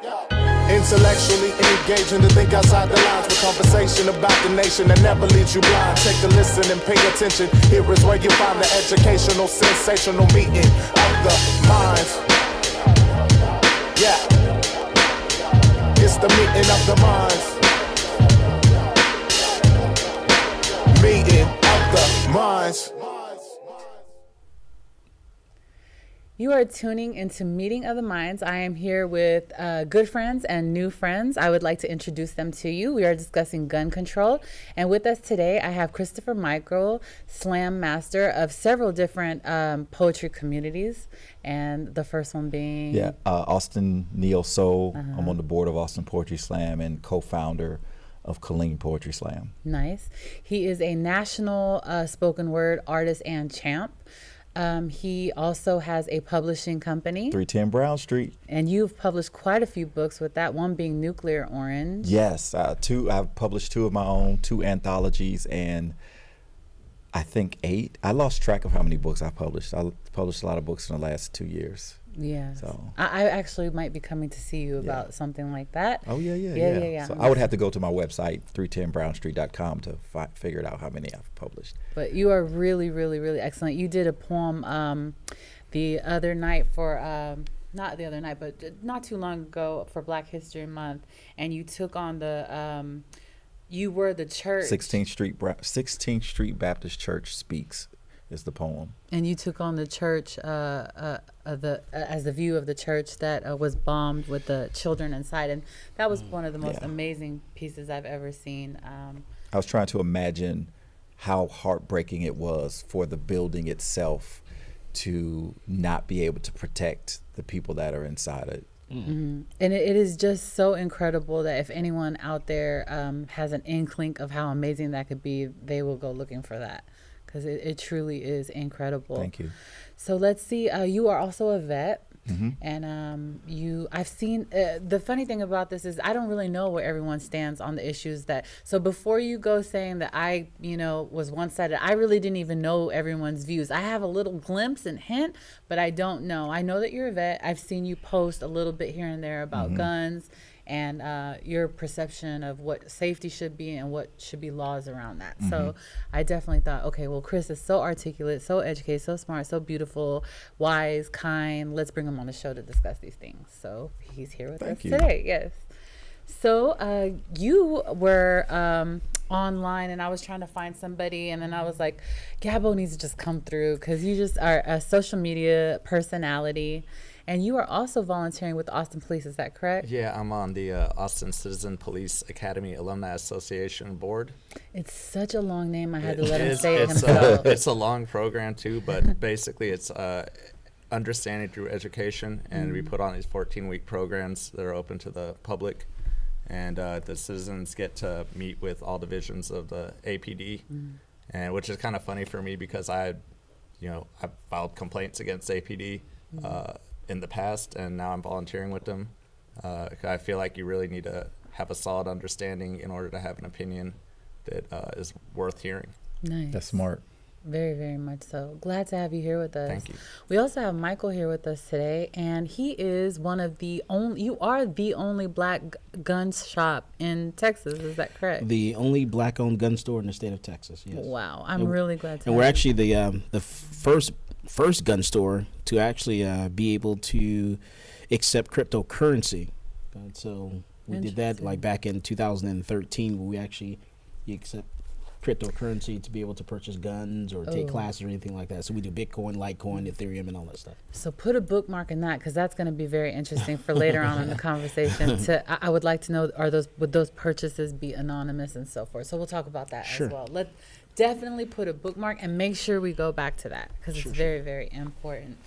Intellectually engaging to think outside the lines with conversation about the nation that never leaves you blind. Take a listen and pay attention. Here is where you find the educational, sensational meeting of the minds. Yeah, it's the meeting of the minds. Meeting of the minds. You are tuning into Meeting of the Minds. I am here with good friends and new friends. I would like to introduce them to you. We are discussing gun control. And with us today, I have Christopher Michael, slam master of several different poetry communities. And the first one being? Yeah, Austin Neil Soul. I'm on the board of Austin Poetry Slam and co-founder of Colleen Poetry Slam. Nice. He is a national spoken word artist and champ. He also has a publishing company, 310 Brown Street. And you've published quite a few books with that, one being Nuclear Orange. Yes, I've published 2 of my own, 2 anthologies, and I think 8. I lost track of how many books I published. I published a lot of books in the last 2 years. Yeah. So I actually might be coming to see you about something like that. Oh, yeah. So I would have to go to my website, 310brownstreet.com, to figure it out how many I've published. But you are really, really, really excellent. You did a poem the other night for, not the other night, but not too long ago for Black History Month, and you took on the, you were the church. 16th Street Baptist Church Speaks is the poem. And you took on the church, as the view of the church that was bombed with the children inside. And that was one of the most amazing pieces I've ever seen. I was trying to imagine how heartbreaking it was for the building itself to not be able to protect the people that are inside it. Mm-hmm. And it is just so incredible that if anyone out there has an inkling of how amazing that could be, they will go looking for that. Because it truly is incredible. Thank you. So let's see. You are also a vet, and I've seen. The funny thing about this is I don't really know where everyone stands on the issues that. So before you go saying that I, was one-sided, I really didn't even know everyone's views. I have a little glimpse and hint, but I don't know. I know that you're a vet. I've seen you post a little bit here and there about guns and your perception of what safety should be and what should be laws around that. So I definitely thought, okay, well, Chris is so articulate, so educated, so smart, so beautiful, wise, kind. Let's bring him on the show to discuss these things. So he's here with us today. Yes. So you were online, and I was trying to find somebody, and then I was like, Gabo needs to just come through because you just are a social media personality. And you are also volunteering with the Austin Police, is that correct? Yeah, I'm on the Austin Citizen Police Academy Alumni Association board. It's such a long name, I had to let him say it himself. It's a long program too, but basically it's understanding through education, and we put on these 14-week programs that are open to the public, and the citizens get to meet with all divisions of the APD, and which is kind of funny for me because I filed complaints against APD in the past, and now I'm volunteering with them. I feel like you really need to have a solid understanding in order to have an opinion that is worth hearing. Nice. That's smart. Very, very much so. Glad to have you here with us. Thank you. We also have Michael here with us today, and he is one of the only, you are the only black gun shop in Texas, is that correct? The only black-owned gun store in the state of Texas, yes. Wow, I'm really glad to And we're actually the first gun store to actually be able to accept cryptocurrency. So we did that like back in 2013, where we actually accept cryptocurrency to be able to purchase guns or take classes or anything like that. So we do Bitcoin, Litecoin, Ethereum, and all that stuff. So put a bookmark in that, because that's going to be very interesting for later on in the conversation. I would like to know, would those purchases be anonymous and so forth? So we'll talk about that as well. Let's definitely put a bookmark and make sure we go back to that, because it's very, very important.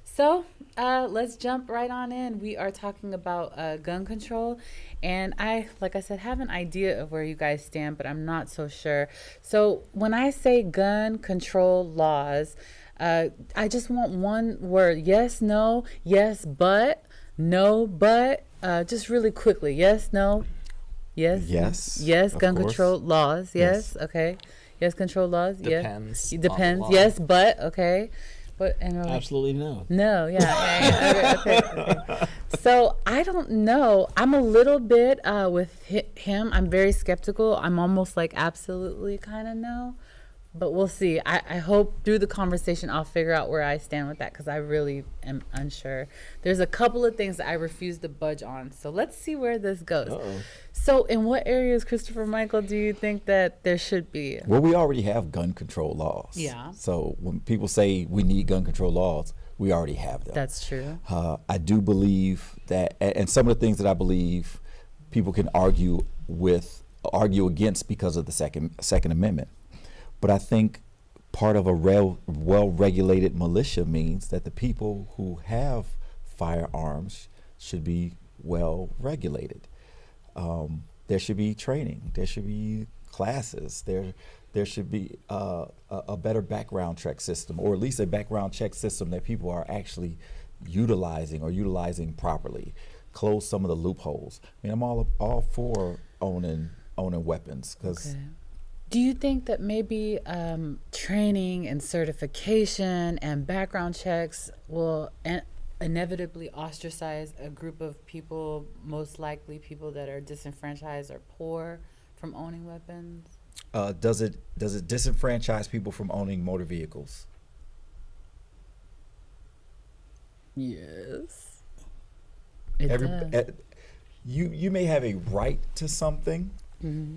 So let's jump right on in. We are talking about gun control, and I, like I said, have an idea of where you guys stand, but I'm not so sure. So when I say gun control laws, I just want one word: yes, no, yes, but, no, but. Just really quickly: yes, no, yes, yes. Gun control laws: yes, okay. Yes, control laws: Depends. yes, depends. Yes, but okay. What? And we're like, Absolutely no. no, yeah. Okay. So I don't know. I'm a little bit with him. I'm very skeptical. I'm almost like absolutely kind of no. But we'll see. I hope through the conversation I'll figure out where I stand with that, because I really am unsure. There's a couple of things that I refuse to budge on. So let's see where this goes. Uh-oh. So in what areas, Christopher Michael, do you think that there should be? Well, we already have gun control laws. Yeah. So when people say we need gun control laws, we already have them. That's true. I do believe that, and some of the things that I believe people can argue against because of the Second Amendment. But I think part of a well-regulated militia means that the people who have firearms should be well-regulated. There should be training. There should be classes. There should be a better background check system, or at least a background check system that people are actually utilizing properly. Close some of the loopholes. I mean, I'm all for owning weapons, because. Okay. Do you think that maybe training and certification and background checks will inevitably ostracize a group of people, most likely people that are disenfranchised or poor, from owning weapons? Does it disenfranchise people from owning motor vehicles? Yes. It does. You may have a right to something,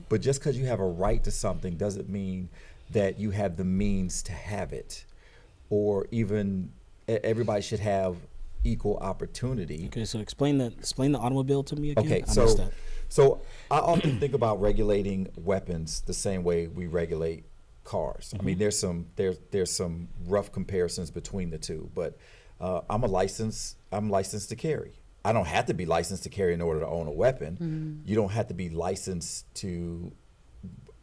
but just because you have a right to something doesn't mean that you have the means to have it, or even everybody should have equal opportunity. Okay, so explain the automobile to me again. Okay, so I often think about regulating weapons the same way we regulate cars. I mean, there's some rough comparisons between the two, but I'm licensed to carry. I don't have to be licensed to carry in order to own a weapon. You don't have to be licensed to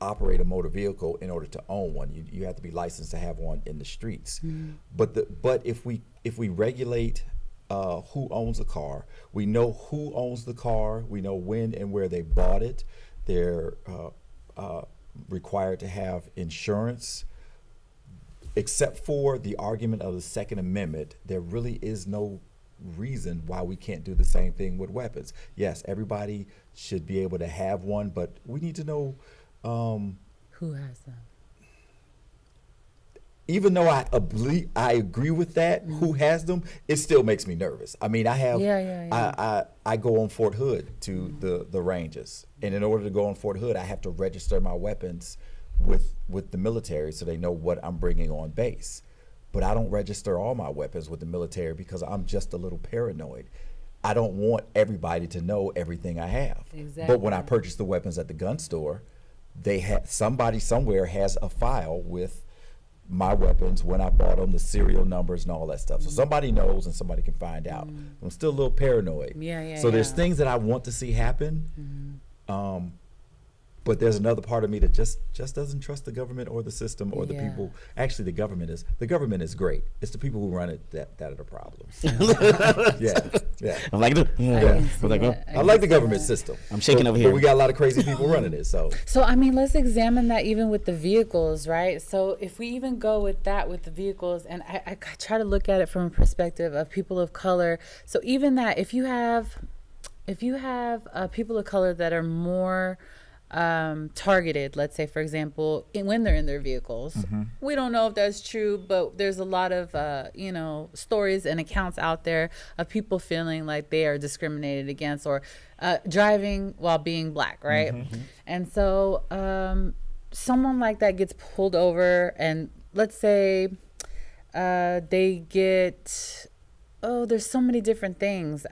operate a motor vehicle in order to own one. You have to be licensed to have one in the streets. But if we regulate who owns a car, we know who owns the car, we know when and where they bought it. They're required to have insurance. Except for the argument of the Second Amendment, there really is no reason why we can't do the same thing with weapons. Yes, everybody should be able to have one, but we need to know who has them. Even though I agree with that, who has them, it still makes me nervous. I mean, I go on Fort Hood to the ranges, and in order to go on Fort Hood, I have to register my weapons with the military so they know what I'm bringing on base. But I don't register all my weapons with the military because I'm just a little paranoid. I don't want everybody to know everything I have. Exactly. But when I purchase the weapons at the gun store, somebody somewhere has a file with my weapons, when I bought them, the serial numbers and all that stuff. So somebody knows and somebody can find out. I'm still a little paranoid. So there's things that I want to see happen. But there's another part of me that just doesn't trust the government or the system or the people. Actually, the government is great. It's the people who run it that are the problems. Yeah. I'm like, I like the government system. I'm shaking over here. But we got a lot of crazy people running it. So I mean, let's examine that even with the vehicles, right? So if we even go with that with the vehicles, and I try to look at it from a perspective of people of color. So even that, if you have people of color that are more targeted, let's say, for example, when they're in their vehicles. We don't know if that's true, but there's a lot of stories and accounts out there of people feeling like they are discriminated against, or driving while being black, right? And so someone like that gets pulled over, and let's say they get there's so many different things,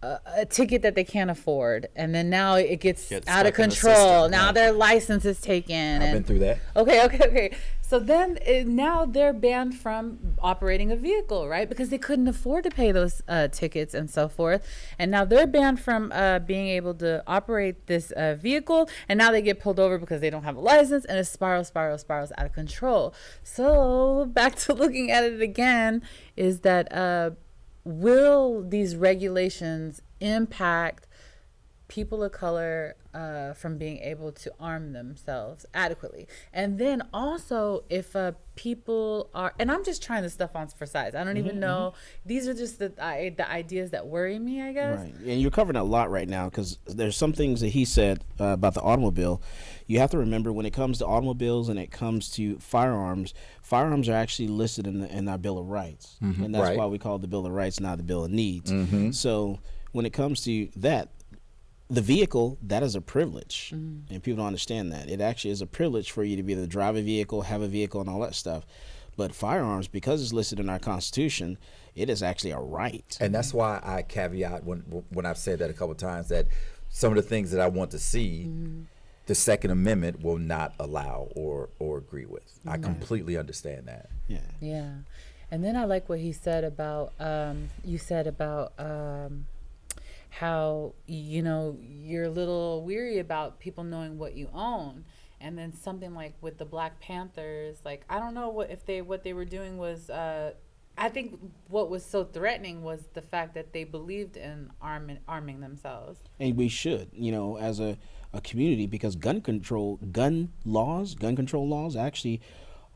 a ticket that they can't afford, and then now it gets out of control. Now their license is taken. I've been through that. Okay. So then now they're banned from operating a vehicle, right? Because they couldn't afford to pay those tickets and so forth. And now they're banned from being able to operate this vehicle. And now they get pulled over because they don't have a license, and it spirals out of control. So back to looking at it again, is that will these regulations impact people of color from being able to arm themselves adequately. And then also if people are, and I'm just trying this stuff on for size. I don't even know. These are just the ideas that worry me, I guess. Right. And you're covering a lot right now because there's some things that he said about the automobile. You have to remember when it comes to automobiles and it comes to firearms are actually listed in our Bill of Rights. And that's why we call it the Bill of Rights, not the Bill of Needs. So when it comes to that, the vehicle, that is a privilege. And people don't understand that. It actually is a privilege for you to be able to drive a vehicle, have a vehicle, and all that stuff. But firearms, because it's listed in our Constitution, it is actually a right. And that's why I caveat when I've said that a couple of times that some of the things that I want to see, the Second Amendment will not allow or agree with. I completely understand that. Yeah. And then I like what he said about, you said about how, you know, you're a little weary about people knowing what you own. And then something like with the Black Panthers, like, I don't know what they were doing was, I think what was so threatening was the fact that they believed in arming themselves. And we should, you know, as a community, because gun control laws actually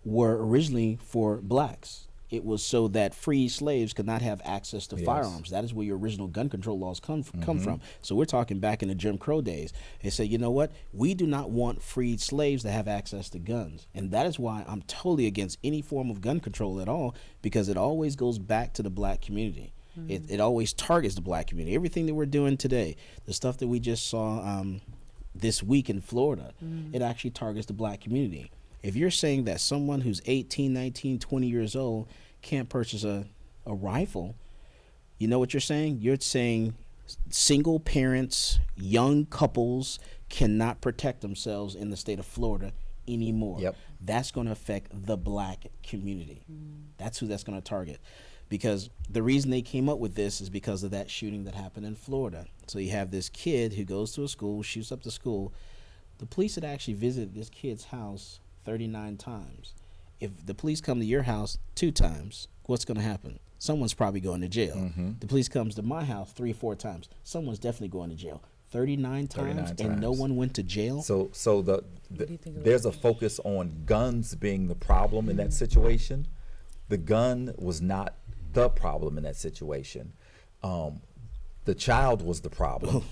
were originally for blacks. It was so that free slaves could not have access to firearms. That is where your original gun control laws come from. So we're talking back in the Jim Crow days. They said, you know what? We do not want freed slaves to have access to guns. And that is why I'm totally against any form of gun control at all, because it always goes back to the black community. It always targets the black community. Everything that we're doing today, the stuff that we just saw this week in Florida, it actually targets the black community. If you're saying that someone who's 18, 19, 20 years old can't purchase a rifle, you know what you're saying? You're saying single parents, young couples cannot protect themselves in the state of Florida anymore. That's going to affect the black community. That's who that's going to target. Because the reason they came up with this is because of that shooting that happened in Florida. So you have this kid who goes to a school, shoots up the school. The police had actually visited this kid's house 39 times. If the police come to your house 2 times, what's going to happen? Someone's probably going to jail. The police comes to my house 3 or 4 times. Someone's definitely going to jail. 39 times and no one went to jail. So there's a focus on guns being the problem in that situation. The gun was not the problem in that situation. The child was the problem.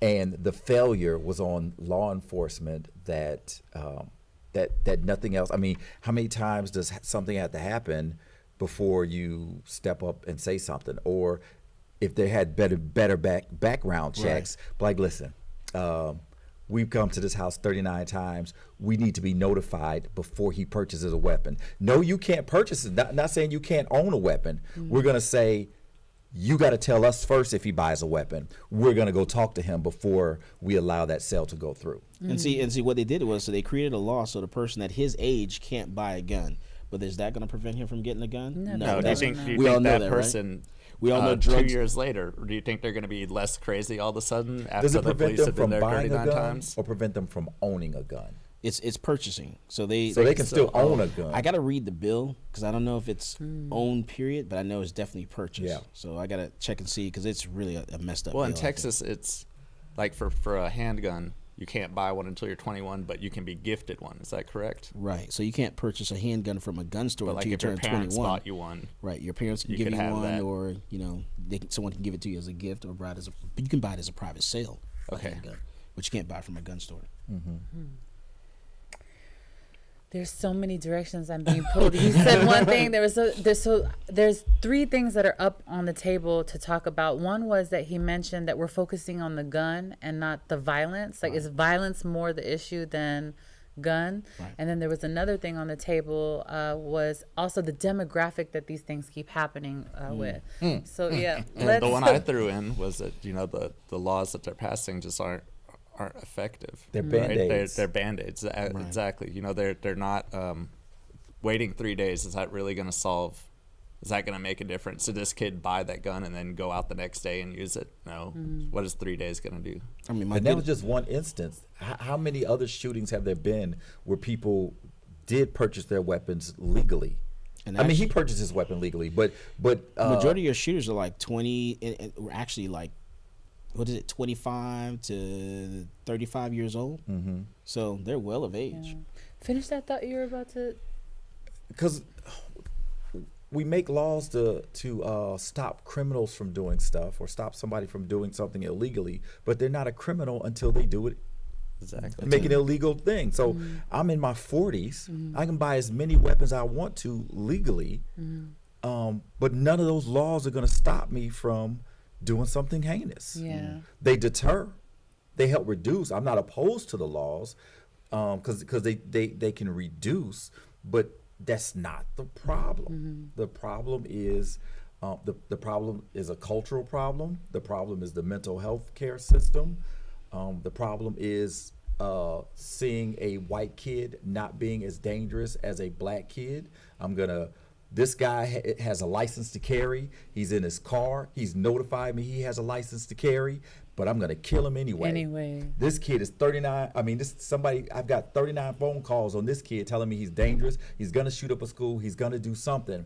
And the failure was on law enforcement that nothing else. I mean, how many times does something have to happen before you step up and say something? Or if they had better background checks, like, listen, we've come to this house 39 times. We need to be notified before he purchases a weapon. No, you can't purchase it. Not saying you can't own a weapon. We're going to say, you got to tell us first if he buys a weapon. We're going to go talk to him before we allow that sale to go through. And see what they did was, so they created a law so the person at his age can't buy a gun. But is that going to prevent him from getting a gun? No. Do you think we all know that person, right? We all know drugs. 2 years later, do you think they're going to be less crazy all of a sudden after Does it the prevent police them have been from there buying a 39 gun times? or prevent them from owning a gun? It's purchasing. So they can still own a gun. I got to read the bill because I don't know if it's owned, period, but I know it's definitely purchased. Yeah. So I got to check and see because it's really a messed up Well, bill, in Texas, it's like for a handgun, you can't buy one until you're 21, but you can be gifted one. Is that correct? Right. So you can't purchase a handgun from a gun store But like until you if your turn parents 21. bought you one. Right. Your parents can you give could you have one, that. or someone can give it to you as a gift, or buy it but you can buy it as a private sale. Okay. A handgun, but you can't buy it from a gun store. There's so many directions I'm being pulled. You said one thing. There's 3 things that are up on the table to talk about. One was that he mentioned that we're focusing on the gun and not the violence. Like, is violence more the issue than gun? Right. And then there was another thing on the table was also the demographic that these things keep happening with. So yeah, And the one I threw in was that the laws that they're passing just aren't effective. They're Band-Aids. They're Band-Aids. Exactly. They're not waiting 3 days. Is that really going to solve? Is that going to make a difference? Did this kid buy that gun and then go out the next day and use it? No. What is 3 days going to do? I mean, And that was just one instance. How many other shootings have there been where people did purchase their weapons legally? And I mean, he purchased his weapon legally, but majority of your shooters are like 20, and actually like what is it, 25 to 35 years old. So they're well of age. Yeah. Finish that thought you were about to. Because we make laws to stop criminals from doing stuff or stop somebody from doing something illegally, but they're not a criminal until they do it. Exactly. Make an illegal thing. So I'm in my 40s. I can buy as many weapons I want to legally, but none of those laws are going to stop me from doing something heinous. Yeah. They deter. They help reduce. I'm not opposed to the laws because they can reduce, but that's not the problem. The problem is the problem is a cultural problem. The problem is the mental health care system. The problem is seeing a white kid not being as dangerous as a black kid. This guy has a license to carry. He's in his car. He's notified me he has a license to carry, but I'm gonna kill him anyway. This kid is 39. I've got 39 phone calls on this kid telling me he's dangerous. He's gonna shoot up a school. He's gonna do something.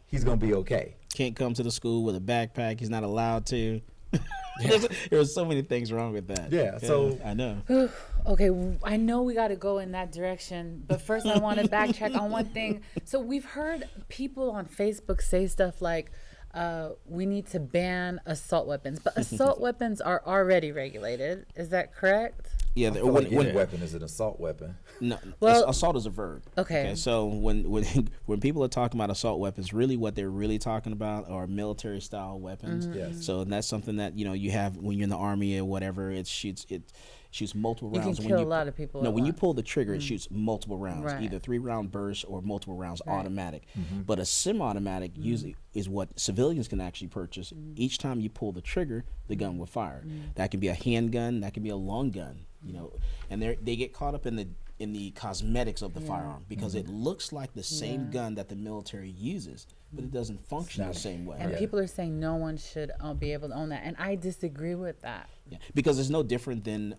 He's gonna be okay. Can't come to the school with a backpack. He's not allowed to. There's so many things wrong with that. Yeah, so I know. Okay, I know we got to go in that direction, but first I want to backtrack on one thing. So we've heard people on Facebook say stuff like, we need to ban assault weapons, but assault weapons are already regulated. Is that correct? Yeah, any weapon is an assault weapon. No, Well, assault is a verb. Okay. So when people are talking about assault weapons, really what they're really talking about are military style weapons. Yes. So that's something that you have when you're in the army or whatever. It shoots multiple You rounds. can kill a lot of people. No, at when you once. pull the trigger, it shoots multiple rounds, Right. either 3-round bursts or multiple rounds Right. automatic. But a semi-automatic usually is what civilians can actually purchase. Each time you pull the trigger, the gun will fire. That can be a handgun, that can be a long gun. And they get caught up in the cosmetics of the firearm because it looks like the same gun that the military uses, but it doesn't function the same way. And people are saying no one should be able to own that, and I disagree with that. Yeah, because it's no different than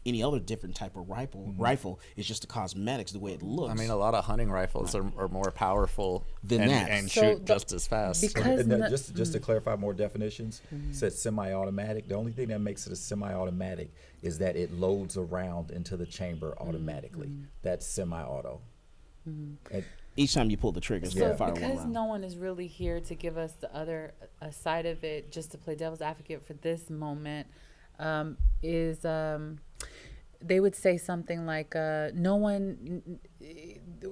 any other different type of rifle. It's just the cosmetics, the way it looks. I mean, a lot of hunting rifles are more powerful Than that. and So shoot just as fast. because And no- just to clarify more definitions, said semi-automatic. The only thing that makes it a semi-automatic is that it loads around into the chamber automatically. That's semi-auto. And Each time you pull the trigger, it's going So to fire one because round. no one is really here to give us the other side of it, just to play devil's advocate for this moment, they would say something like,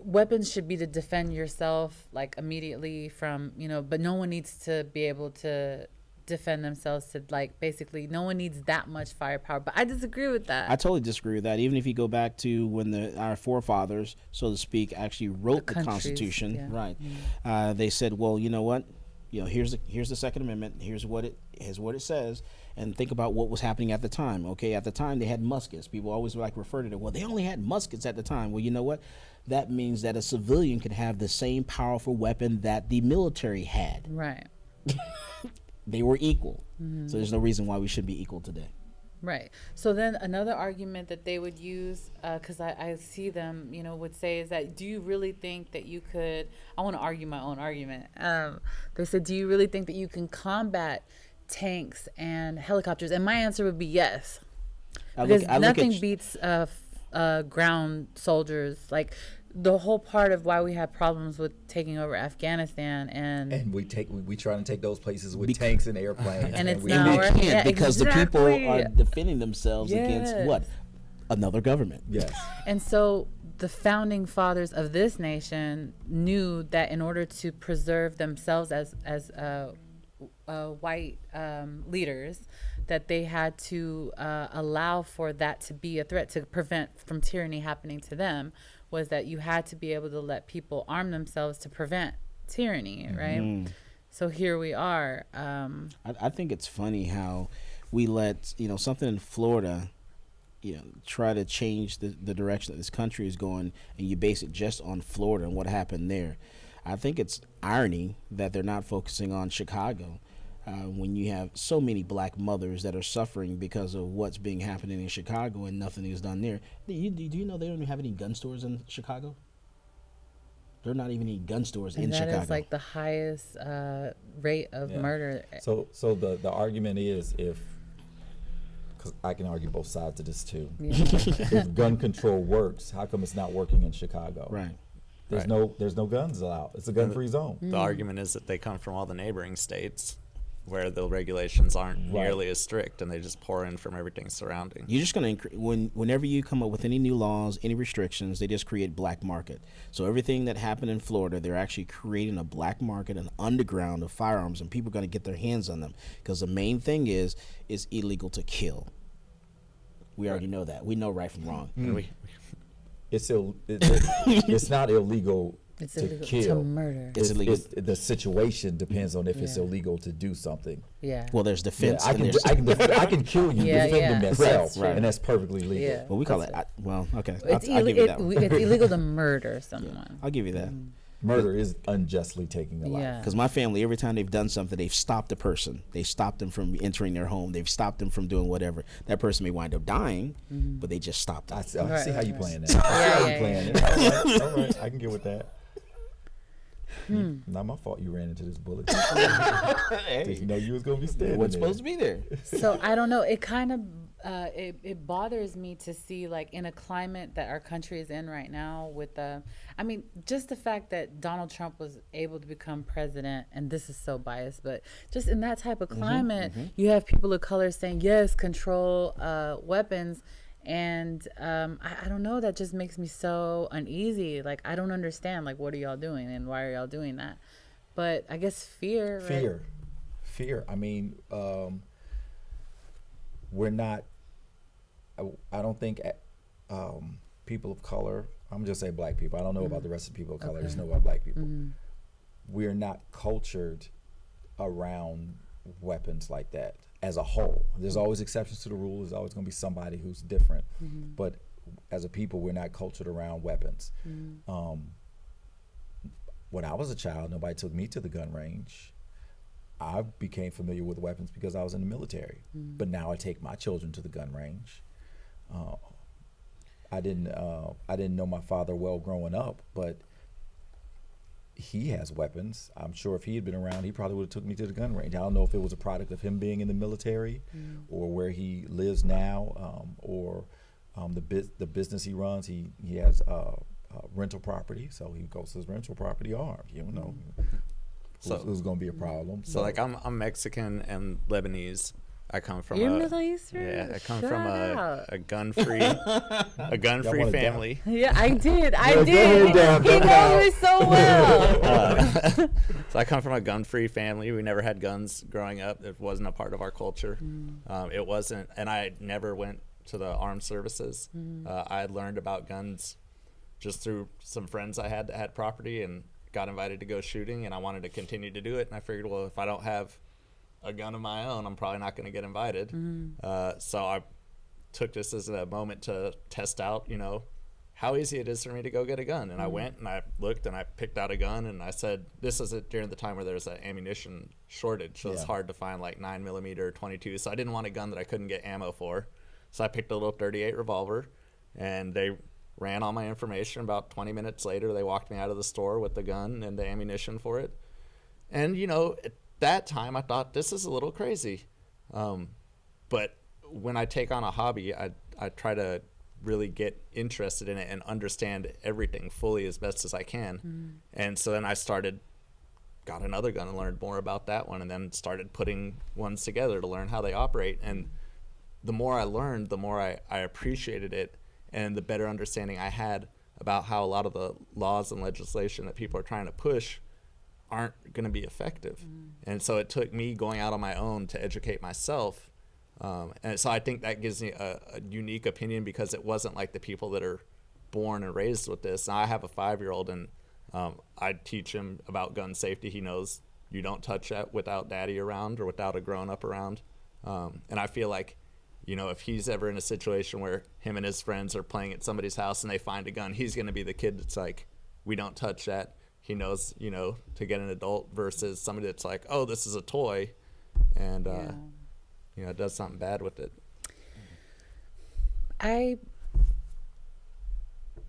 weapons should be to defend yourself, like immediately from, but no one needs to be able to defend themselves to, like, basically no one needs that much firepower. But I disagree with that. I totally disagree with that. Even if you go back to when our forefathers, so to speak, actually wrote the countries, Constitution, yeah. right? They said, well, you know what? Here's the Second Amendment. Here's what it says. And think about what was happening at the time. Okay, at the time they had muskets. People always refer to it. Well, they only had muskets at the time. Well, you know what? That means that a civilian could have the same powerful weapon that the military had. Right. They were equal. So there's no reason why we shouldn't be equal today. Right. So then another argument that they would use, because I see them, would say is that, do you really think that you could, I want to argue my own argument. They said, do you really think that you can combat tanks and helicopters? And my answer would be yes. Because nothing beats ground soldiers. Like, the whole part of why we had problems with taking over Afghanistan and we try to take those places with tanks and airplanes, and it's we not And they working. can't Yeah, because the exactly. people are defending themselves against Yes. what? Another government. Yes. And so the founding fathers of this nation knew that in order to preserve themselves as white leaders, that they had to allow for that to be a threat, to prevent from tyranny happening to them, was that you had to be able to let people arm themselves to prevent tyranny, right? So here we are. I think it's funny how we let something in Florida try to change the direction that this country is going, and you base it just on Florida and what happened there. I think it's irony that they're not focusing on Chicago when you have so many black mothers that are suffering because of what's being happening in Chicago and nothing is done there. Do you know they don't even have any gun stores in Chicago? There are not even any gun stores in Chicago. That is like the highest rate of murder. So the argument is, if 'cause I can argue both sides of this too. Yeah. If gun control works, how come it's not working in Chicago? Right. There's no guns allowed. It's a gun-free zone. The argument is that they come from all the neighboring states where the regulations aren't nearly as strict, and they just pour in from everything surrounding. You're just going to whenever you come up with any new laws, any restrictions, they just create black market. So everything that happened in Florida, they're actually creating a black market, an underground of firearms, and people are going to get their hands on them because the main thing is illegal to kill. We already know that. We know right from wrong. It's not illegal. It's to illegal kill. to murder. It's illegal. The situation depends on if it's Yeah. illegal to do something. Yeah. Well, there's defense. I and can there's- I can kill you, Yeah, defend yeah. myself, Right. and that's perfectly legal. Yeah. well, we call it. That's Okay. It's, I'll give you that one. it's illegal to murder someone. I'll give you that. Murder is unjustly taking a life. Yeah. Because my family, every time they've done something, they've stopped the person. They've stopped them from entering their home. They've stopped them from doing whatever. That person may wind up dying, but they just stopped them. I see Right, how you right, playing that. I see how you yeah, playing it. All right, I can get with that. Not my fault you ran into this bullet. Did you know you was gonna be standing What's there? supposed to be there? So I don't know. It kind of it bothers me to see, like, in a climate that our country is in right now with I mean, just the fact that Donald Trump was able to become president, and this is so biased, but just in that type of climate, you have people of color saying, yes, control weapons. And I don't know, that just makes me so uneasy. Like, I don't understand, like, what are y'all doing and why are y'all doing that? But I guess fear. Right? Fear. I mean, we're not. I don't think people of color. I'm just say black people. I don't know about the rest of the people of color. I just know about black people. We're not cultured around weapons like that as a whole. There's always exceptions to the rule. There's always going to be somebody who's different. But as a people, we're not cultured around weapons. When I was a child, nobody took me to the gun range. I became familiar with weapons because I was in the military. But now I take my children to the gun range. I didn't know my father well growing up, but he has weapons. I'm sure if he had been around, he probably would have took me to the gun range. I don't know if it was a product of him being in the military or where he lives now, or the business he runs. He has rental property, so he goes to his rental property armed. You don't know who's going to be a problem. So like I'm Mexican and Lebanese. I come from You're Middle Eastern? Yeah, I come Shout from out. a gun-free wanna family. Yeah, I did. Yeah, go ahead, Dan, He go knows now. me so well. So I come from a gun-free family. We never had guns growing up. It wasn't a part of our culture. It wasn't, and I never went to the armed services. I had learned about guns just through some friends I had that had property and got invited to go shooting, and I wanted to continue to do it. And I figured, well, if I don't have a gun of my own, I'm probably not going to get invited. So I took this as a moment to test out, how easy it is for me to go get a gun. And I went and I looked and I picked out a gun, and I said, this is during the time where there's an ammunition shortage. So it's hard to find like 9mm 22. So I didn't want a gun that I couldn't get ammo for. So I picked a little 38 revolver, and they ran all my information. About 20 minutes later, they walked me out of the store with the gun and the ammunition for it. And, at that time I thought, this is a little crazy. But when I take on a hobby, I try to really get interested in it and understand everything fully as best as I can. And so then I got another gun and learned more about that one, and then started putting ones together to learn how they operate. And the more I learned, the more I appreciated it, and the better understanding I had about how a lot of the laws and legislation that people are trying to push aren't going to be effective. And so it took me going out on my own to educate myself. And so I think that gives me a unique opinion, because it wasn't like the people that are born and raised with this. Now, I have a 5-year-old, and I teach him about gun safety. He knows you don't touch that without daddy around or without a grown-up around. And I feel like, if he's ever in a situation where him and his friends are playing at somebody's house and they find a gun, he's going to be the kid that's like, we don't touch that. He knows, to get an adult, versus somebody that's like, oh, this is a toy, and does something bad with it. I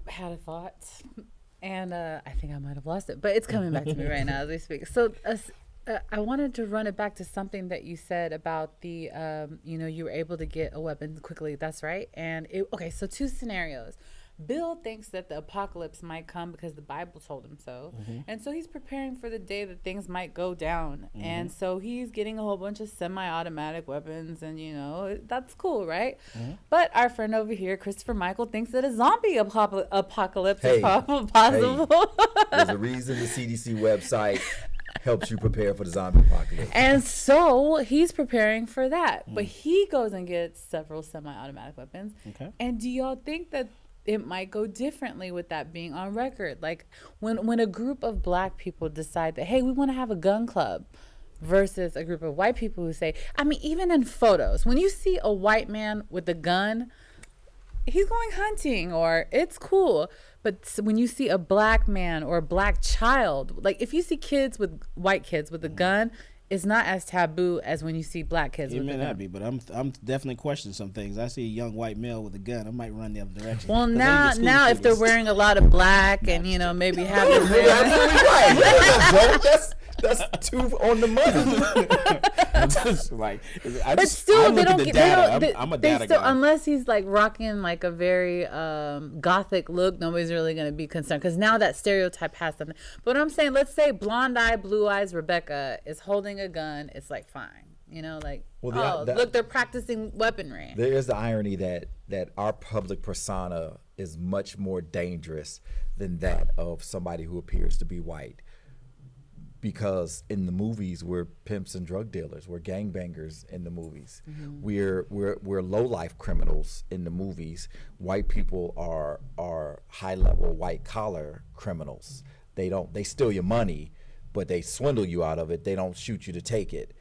had a thought, and I think I might have lost it, but it's coming back to me right now as we speak. So I wanted to run it back to something that you said about the, you were able to get a weapon quickly. That's right. And okay, so two scenarios. Bill thinks that the apocalypse might come because the Bible told him so. And so he's preparing for the day that things might go down. And so he's getting a whole bunch of semi-automatic weapons and, that's cool, right? But our friend over here, Christopher Michael, thinks that a zombie apocalypse is possible. There's a reason the CDC website helps you prepare for the zombie apocalypse. And so he's preparing for that. But he goes and gets several semi-automatic weapons. Okay. And do y'all think that it might go differently with that being on record? Like when a group of black people decide that, hey, we want to have a gun club, versus a group of white people who say, I mean, even in photos, when you see a white man with a gun, he's going hunting or it's cool. But when you see a black man or a black child, like if you see white kids with a gun, it's not as taboo as when you see black kids with a gun. It may not be, but I'm definitely questioning some things. I see a young white male with a gun, I might run the other direction. Well, now if they're wearing a lot of black and maybe have You're absolutely right. That's two on the money. But still, they don't get data. I'm a data guy. Unless he's like rocking like a very gothic look, nobody's really going to be concerned because now that stereotype has something. But I'm saying, let's say blonde eye, blue eyes Rebecca is holding a gun. It's like fine, look, they're practicing weaponry. There is the irony that our public persona is much more dangerous than that of somebody who appears to be white. Because in the movies we're pimps and drug dealers, we're gangbangers in the movies, we're low life criminals in the movies. White people are high level white collar criminals. They steal your money, but they swindle you out of it. They don't shoot you to take it,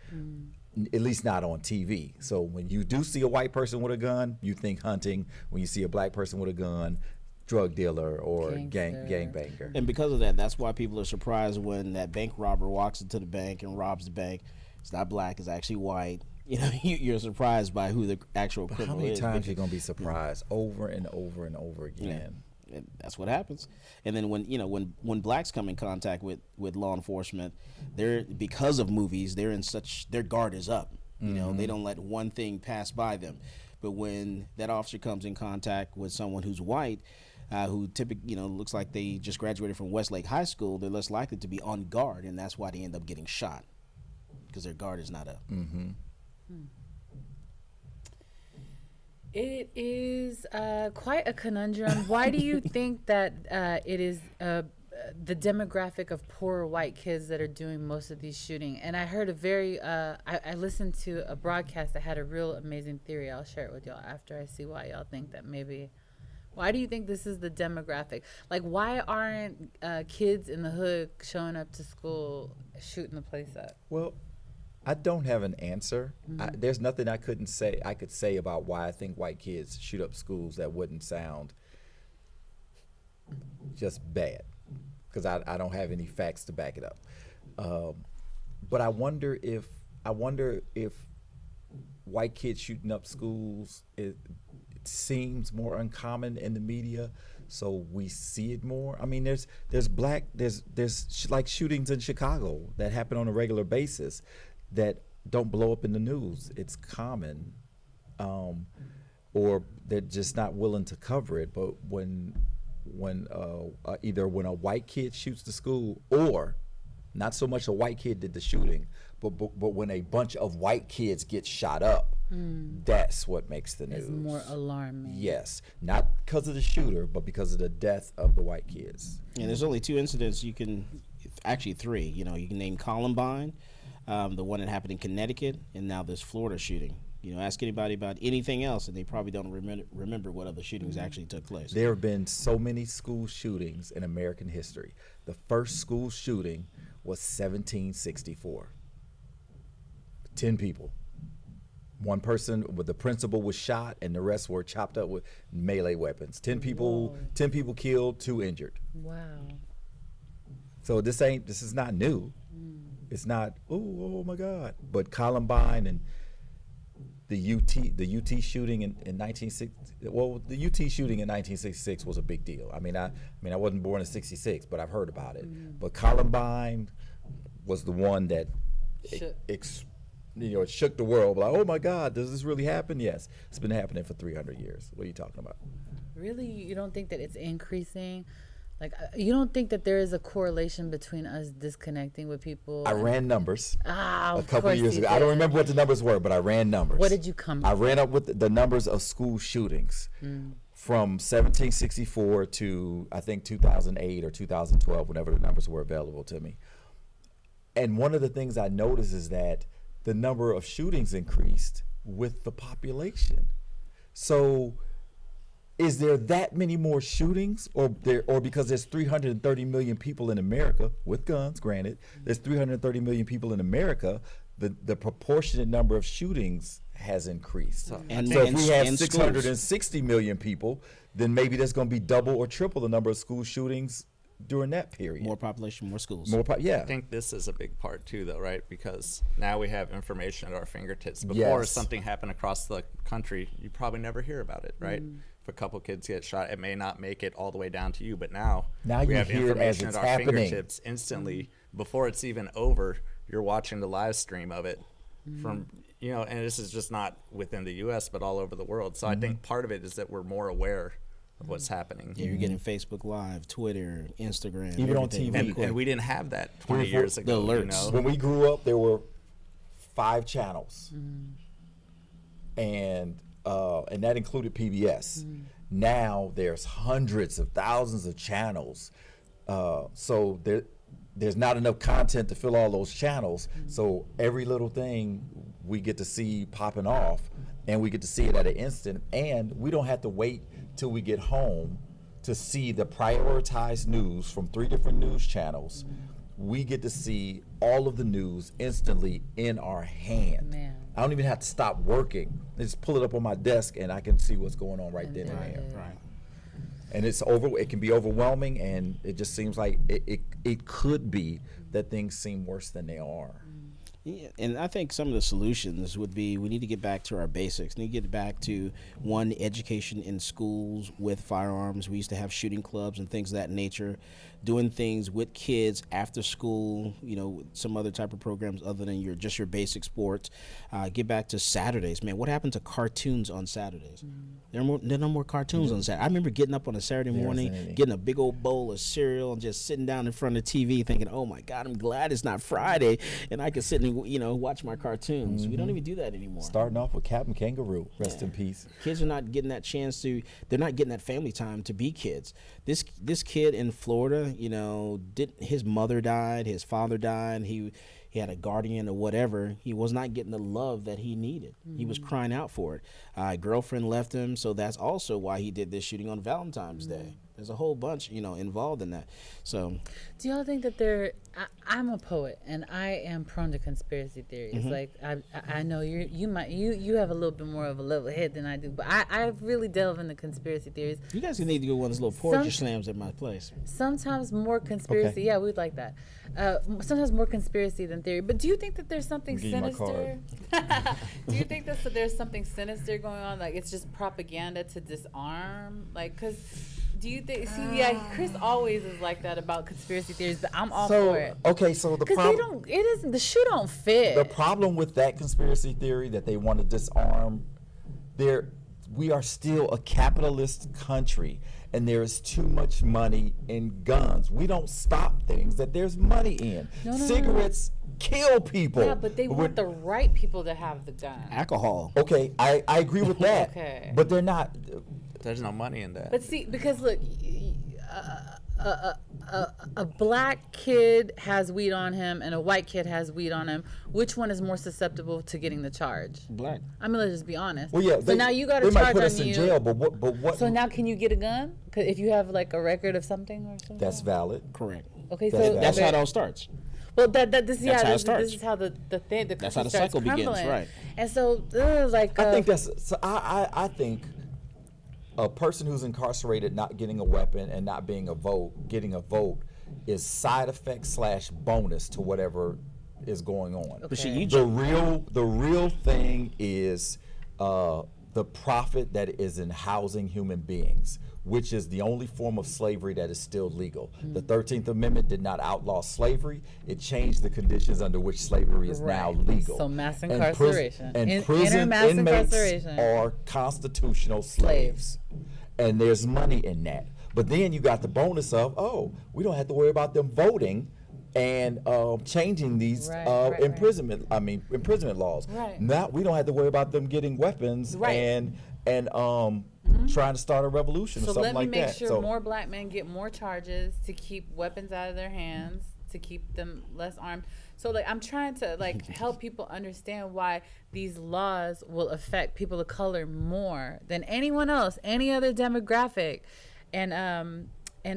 at least not on TV. So when you do see a white person with a gun, you think hunting. When you see a black person with a gun, drug dealer or gangbanger. And because of that, that's why people are surprised when that bank robber walks into the bank and robs the bank. It's not black, it's actually white. You're surprised by who the actual criminal is. How many times you're going to be surprised over and over and over again? Yeah. And that's what happens. And then when blacks come in contact with law enforcement, they're, because of movies, their guard is up. They don't let one thing pass by them. But when that officer comes in contact with someone who's white, who typically, looks like they just graduated from Westlake High School, they're less likely to be on guard, and that's why they end up getting shot, because their guard is not up. It is quite a conundrum. Why do you think that it is the demographic of poor white kids that are doing most of these shooting? And I heard I listened to a broadcast that had a real amazing theory. I'll share it with y'all after I see why y'all think that maybe. Why do you think this is the demographic? Like, why aren't kids in the hood showing up to school shooting the place up? Well, I don't have an answer. There's nothing I could say about why I think white kids shoot up schools that wouldn't sound just bad, because I don't have any facts to back it up. But I wonder if white kids shooting up schools, it seems more uncommon in the media, so we see it more. I mean, there's like shootings in Chicago that happen on a regular basis that don't blow up in the news. It's common, or they're just not willing to cover it. But either when a white kid shoots the school, or not so much a white kid did the shooting, but when a bunch of white kids get shot up, that's what makes the news. It's more alarming. Yes, not because of the shooter, but because of the death of the white kids. And there's only two incidents actually three. You can name Columbine, the one that happened in Connecticut, and now this Florida shooting. Ask anybody about anything else, and they probably don't remember what other shootings actually took place. There have been so many school shootings in American history. The first school shooting was 1764. 10 people. One person, the principal was shot, and the rest were chopped up with melee weapons. 10 people. Whoa. 10 people killed, 2 injured. Wow. So this is not new. It's not oh my God. But Columbine and the UT shooting in 1960. Well, the UT shooting in 1966 was a big deal. I mean I wasn't born in '66, but I've heard about it. But Columbine was the one that it shook the world. Like, oh my God, does this really happen? Yes, it's been happening for 300 years. What are you talking about? Really, you don't think that it's increasing? Like, you don't think that there is a correlation between us disconnecting with people? I ran numbers a of couple of course years you ago. I don't did. remember what the numbers were, but I ran numbers. What did you come? I ran up with the numbers of school shootings from 1764 to I think 2008 or 2012, whenever the numbers were available to me. And one of the things I noticed is that the number of shootings increased with the population. So is there that many more shootings, or because there's 330 million people in America with guns, granted, there's 330 million people in America, the proportionate number of shootings has increased. And So if we have and 660 million people, then maybe there's going to be double or triple the number of school shootings during that period. more population, more schools. Yeah. I think this is a big part too, though, right? Because now we have information at our fingertips. Before Yes. something happened across the country, you probably never hear about it, right? If a couple kids get shot, it may not make it all the way down to you, but now Now we you have hear it as information it's at our happening. fingertips instantly. Before it's even over, you're watching the live stream of it from, and this is just not within the U.S., but all over the world. So I think part of it is that we're more aware of what's happening. Yeah, you're getting Facebook Live, Twitter, Instagram, Even on everything. TV. And we didn't have that 20 years ago. The alerts. When we grew up, there were 5 channels, and that included PBS. Now there's hundreds of thousands of channels, so there's not enough content to fill all those channels. So every little thing we get to see popping off, and we get to see it at an instant, and we don't have to wait till we get home to see the prioritized news from 3 different news channels. We get to see all of the news instantly in our hand. Man. I don't even have to stop working. I just pull it up on my desk and I can see what's going on right then and there. Right. And it can be overwhelming, and it just seems like it could be that things seem worse than they are. Yeah, and I think some of the solutions would be we need to get back to our basics. We need to get back to one, education in schools with firearms. We used to have shooting clubs and things of that nature, doing things with kids after school, some other type of programs other than your basic sports. Get back to Saturdays. Man, what happened to cartoons on Saturdays? There are no more cartoons on Saturday. I remember getting up on a Saturday morning, getting a big old bowl of cereal and just sitting down in front of the TV thinking, oh my God, I'm glad it's not Friday and I can sit and watch my cartoons. We don't even do that anymore. Starting off with Captain Kangaroo, rest in peace. Kids are not getting that chance they're not getting that family time to be kids. This kid in Florida, his mother died, his father died, he had a guardian or whatever. He was not getting the love that he needed. He was crying out for it. Girlfriend left him, so that's also why he did this shooting on Valentine's Day. There's a whole bunch, involved in that. So, do y'all think that I'm a poet and I am prone to conspiracy theories. Like I know you have a little bit more of a level head than I do, but I really delve into conspiracy theories. you guys need to go one of those little poetry slams at my place. Sometimes more conspiracy. Okay. Yeah, we'd like that. Sometimes more conspiracy than theory. But do you think that there's something I'll give you my sinister? Do you think that there's something sinister going on? Like it's just propaganda to disarm? Like, because do you think? See, yeah, Chris always is like that about conspiracy theories, but I'm all for it. Okay, so the Because they don't. It isn't. The shoe don't fit. The problem with that conspiracy theory that they want to disarm, we are still a capitalist country, and there is too much money in guns. We don't stop things that there's money in. No. Cigarettes kill people. Yeah, but they want the right people to have the gun. Alcohol. Okay, I agree with that. Okay. But they're not. There's no money in that. But see, because look, a black kid has weed on him and a white kid has weed on him. Which one is more susceptible to getting the charge? Black. I mean, let's just be honest. Well, yeah. So now you got a they might charge put on us in you. jail, but what? So now can you get a gun? 'Cause if you have like a record of something or something. That's valid. Correct. Okay, That's so valid. That's how it all starts. Well, That's how it this starts. is how the That's how the starts cycle begins, crumbling. right. And so like I think that's. So I think a person who's incarcerated not getting a weapon and not getting a vote is side effect / bonus to whatever is going on. Okay. But see, The real thing is the profit that is in housing human beings, which is the only form of slavery that is still legal. The 13th Amendment did not outlaw slavery. It changed the conditions under which slavery is now legal. So mass And incarceration. prison Mass inmates incarceration. are constitutional slaves. And there's money in that. But then you got the bonus of, oh, we don't have to worry about them voting and changing these imprisonment laws. Right. Now we don't have to worry about them getting weapons and trying to start a revolution or So something let me like make that. sure more black men get more charges to keep weapons out of their hands, to keep them less armed. So like I'm trying to like help people understand why these laws will affect people of color more than anyone else, any other demographic, and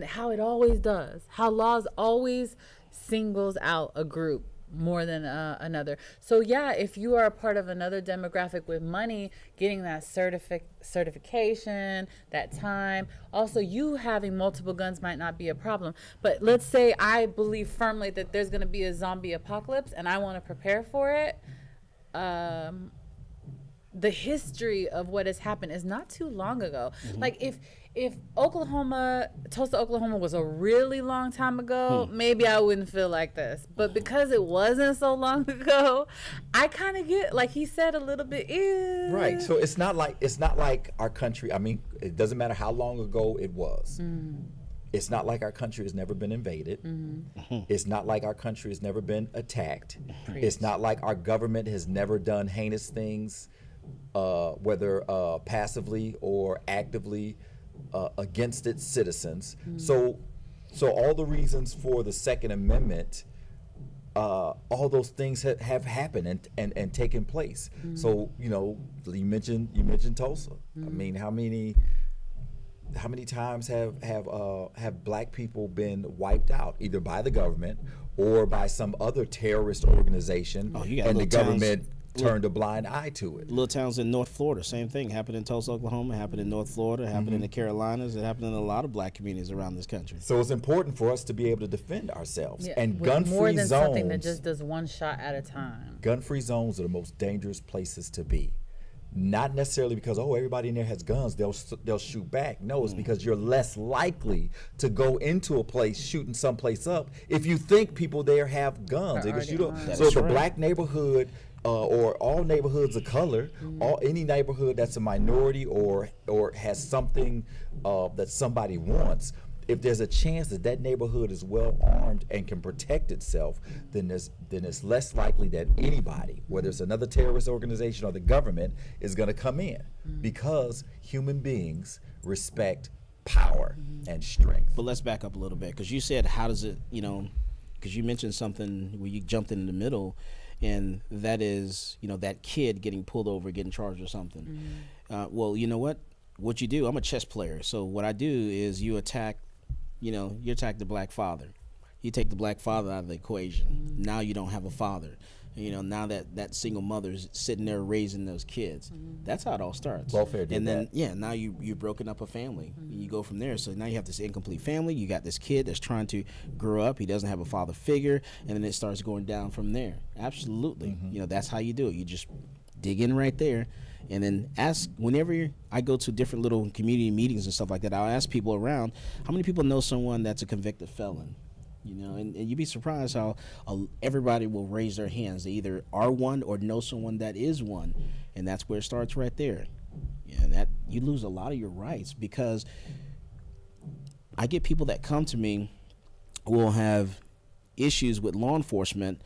how it always does. How laws always singles out a group more than another. So yeah, if you are a part of another demographic with money, getting that certification, that time, also you having multiple guns might not be a problem. But let's say I believe firmly that there's going to be a zombie apocalypse and I want to prepare for it. The history of what has happened is not too long ago. Like if Tulsa, Oklahoma was a really long time ago, maybe I wouldn't feel like this. But because it wasn't so long ago, I kind of get, like he said, a little bit. Ew. Right. So it's not like our country. I mean, it doesn't matter how long ago it was. It's not like our country has never been invaded. It's not like our country has never been attacked. It's not like our government has never done heinous things, whether passively or actively against its citizens. So all the reasons for the Second Amendment, all those things have happened and taken place. So you mentioned Tulsa. I mean, how many times have black people been wiped out either by the government or by some other terrorist organization, and the government turned a blind eye to it? Little towns in North Florida, same thing happened in Tulsa, Oklahoma, happened in North Florida, happened in the Carolinas, it happened in a lot of black communities around this country. So it's important for us to be able to defend ourselves. And with gun-free more than zones, something that just does one shot at a time. gun-free zones are the most dangerous places to be. Not necessarily because, everybody in there has guns, they'll shoot back. No, it's because you're less likely to go into a place shooting someplace up if you think people there have guns. Because you don't. So if a black neighborhood or all neighborhoods of color, any neighborhood that's a minority or has something that somebody wants, if there's a chance that neighborhood is well armed and can protect itself, then it's less likely that anybody, whether it's another terrorist organization or the government, is going to come in, because human beings respect power and strength. But let's back up a little bit, because you said, how does it, because you mentioned something where you jumped in the middle, and that is, that kid getting pulled over, getting charged or something. Well, you know what you do? I'm a chess player. So what I do is you attack the black father. You take the black father out of the equation. Now you don't have a father. Now that single mother's sitting there raising those kids. That's how it all starts. Welfare did and then that. now you've broken up a family. You go from there. So now you have this incomplete family. You got this kid that's trying to grow up. He doesn't have a father figure, and then it starts going down from there. Absolutely. That's how you do it. You just dig in right there, and then ask. Whenever I go to different little community meetings and stuff like that, I'll ask people around, how many people know someone that's a convicted felon? And you'd be surprised how everybody will raise their hands. They either are one or know someone that is one, and that's where it starts right there. And that you lose a lot of your rights, because I get people that come to me who will have issues with law enforcement,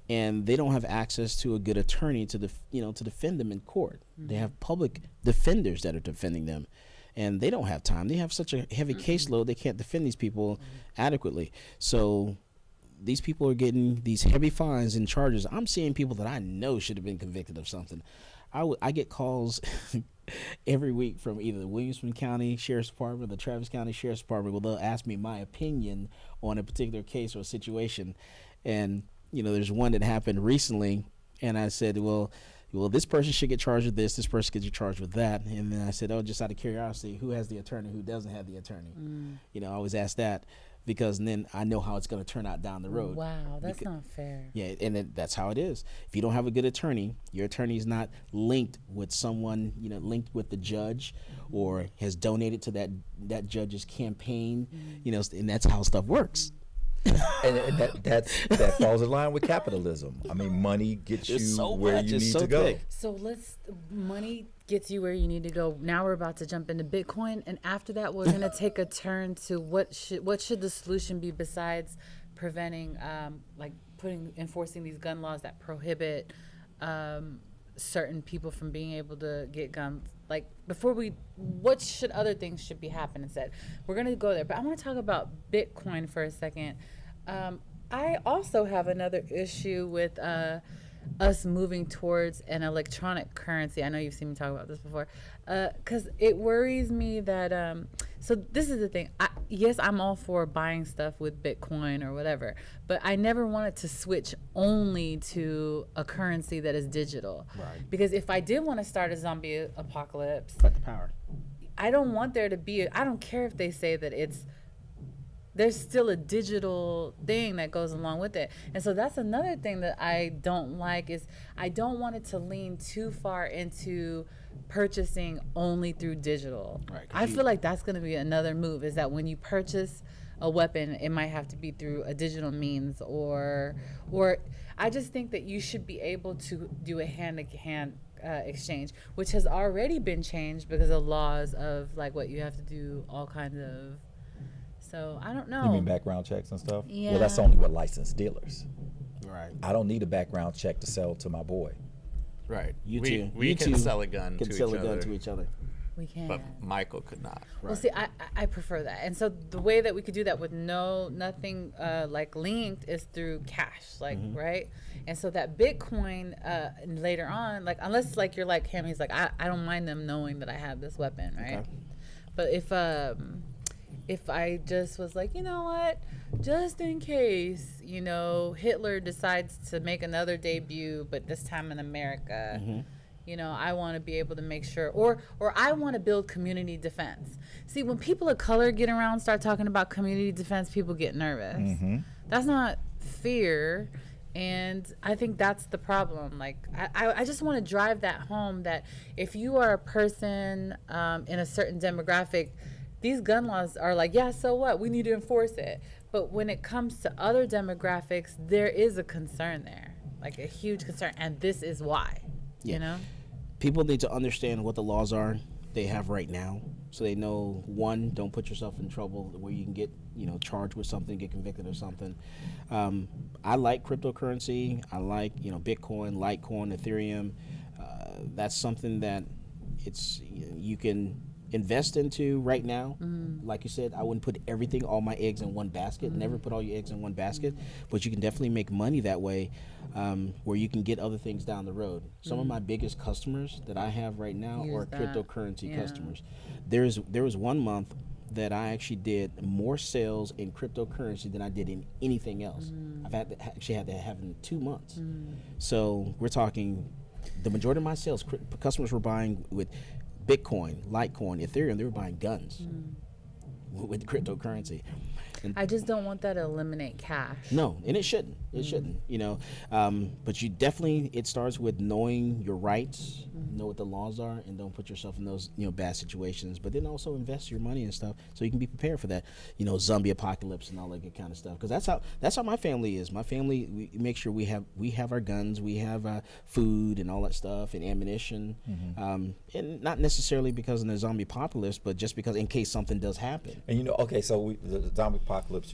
and they don't have access to a good attorney to defend them in court. They have public defenders that are defending them, and they don't have time. They have such a heavy caseload, they can't defend these people adequately. So these people are getting these heavy fines and charges. I'm seeing people that I know should have been convicted of something. I get calls every week from either the Williamson County Sheriff's Department or the Travis County Sheriff's Department, where they'll ask me my opinion on a particular case or situation. And there's one that happened recently, and I said, well, this person should get charged with this person gets charged with that. And then I said, just out of curiosity, who has the attorney, who doesn't have the attorney? I always ask that. because then I know how it's going to turn out down the road. Wow, that's not fair. Yeah, and that's how it is. If you don't have a good attorney, your attorney is not linked with someone, linked with the judge, or has donated to that judge's campaign, and that's how stuff works. And that falls in line with capitalism. I mean, money gets you where you need to go. So money gets you where you need to go. Now we're about to jump into Bitcoin, and after that, we're gonna take a turn to what should the solution be besides preventing, enforcing these gun laws that prohibit certain people from being able to get guns. Like what should other things should be happening instead? We're gonna go there, but I want to talk about Bitcoin for a second. I also have another issue with us moving towards an electronic currency. I know you've seen me talk about this before, because it worries me that. So this is the thing. Yes, I'm all for buying stuff with Bitcoin or whatever, but I never wanted to switch only to a currency that is digital. Right. Because if I did want to start a zombie apocalypse, Cut the power. I don't want there to be. I don't care if they say that there's still a digital thing that goes along with it. And so that's another thing that I don't like, is I don't want it to lean too far into purchasing only through digital. Right, I feel like that's going to be another move, is that when you purchase a weapon, it might have to be through a digital means, or I just think that you should be able to do a hand-to-hand exchange, which has already been changed because of laws of what you have to do, all kinds of. So I don't know. You mean background checks and stuff? Yeah. Well, that's only with licensed dealers. Right. I don't need a background check to sell to my boy. Right. We We can sell a gun to each other. We can. But Michael could not. Well, see, I prefer that. And so the way that we could do that with nothing linked is through cash, right? And so that Bitcoin later on, unless you're like him, he's like, I don't mind them knowing that I have this weapon, right? Okay. But if I just was like, you know what, just in case, Hitler decides to make another debut, but this time in America, I want to be able to make sure, or I want to build community defense. See, when people of color get around, start talking about community defense, people get nervous. That's not fear. And I think that's the problem. I just want to drive that home, that if you are a person in a certain demographic, these gun laws are so what? We need to enforce it. But when it comes to other demographics, there is a concern there, a huge concern. And this is why, People need to understand what the laws are they have right now, so they know, one, don't put yourself in trouble where you can get, charged with something, get convicted or something. I like cryptocurrency. I like, Bitcoin, Litecoin, Ethereum. That's something that you can invest into right now. Like you said, I wouldn't put all my eggs in one basket. Never put all your eggs in one basket, but you can definitely make money that way, where you can get other things down the road. Some of my biggest customers that I have right now are cryptocurrency customers. There was 1 month that I actually did more sales in cryptocurrency than I did in anything else. I've had to have in 2 months. So we're talking, the majority of my sales, customers were buying with Bitcoin, Litecoin, Ethereum. They were buying guns with cryptocurrency. And I just don't want that to eliminate cash. No, and it shouldn't. It shouldn't. But you definitely, it starts with knowing your rights, know what the laws are, and don't put yourself in those bad situations. But then also invest your money and stuff so you can be prepared for that. Zombie apocalypse and all that good kind of stuff. Because that's how my family is. My family, we make sure we have our guns, we have food and all that stuff, and ammunition, and not necessarily because of the zombie apocalypse, but just because in case something does happen. And so the zombie apocalypse,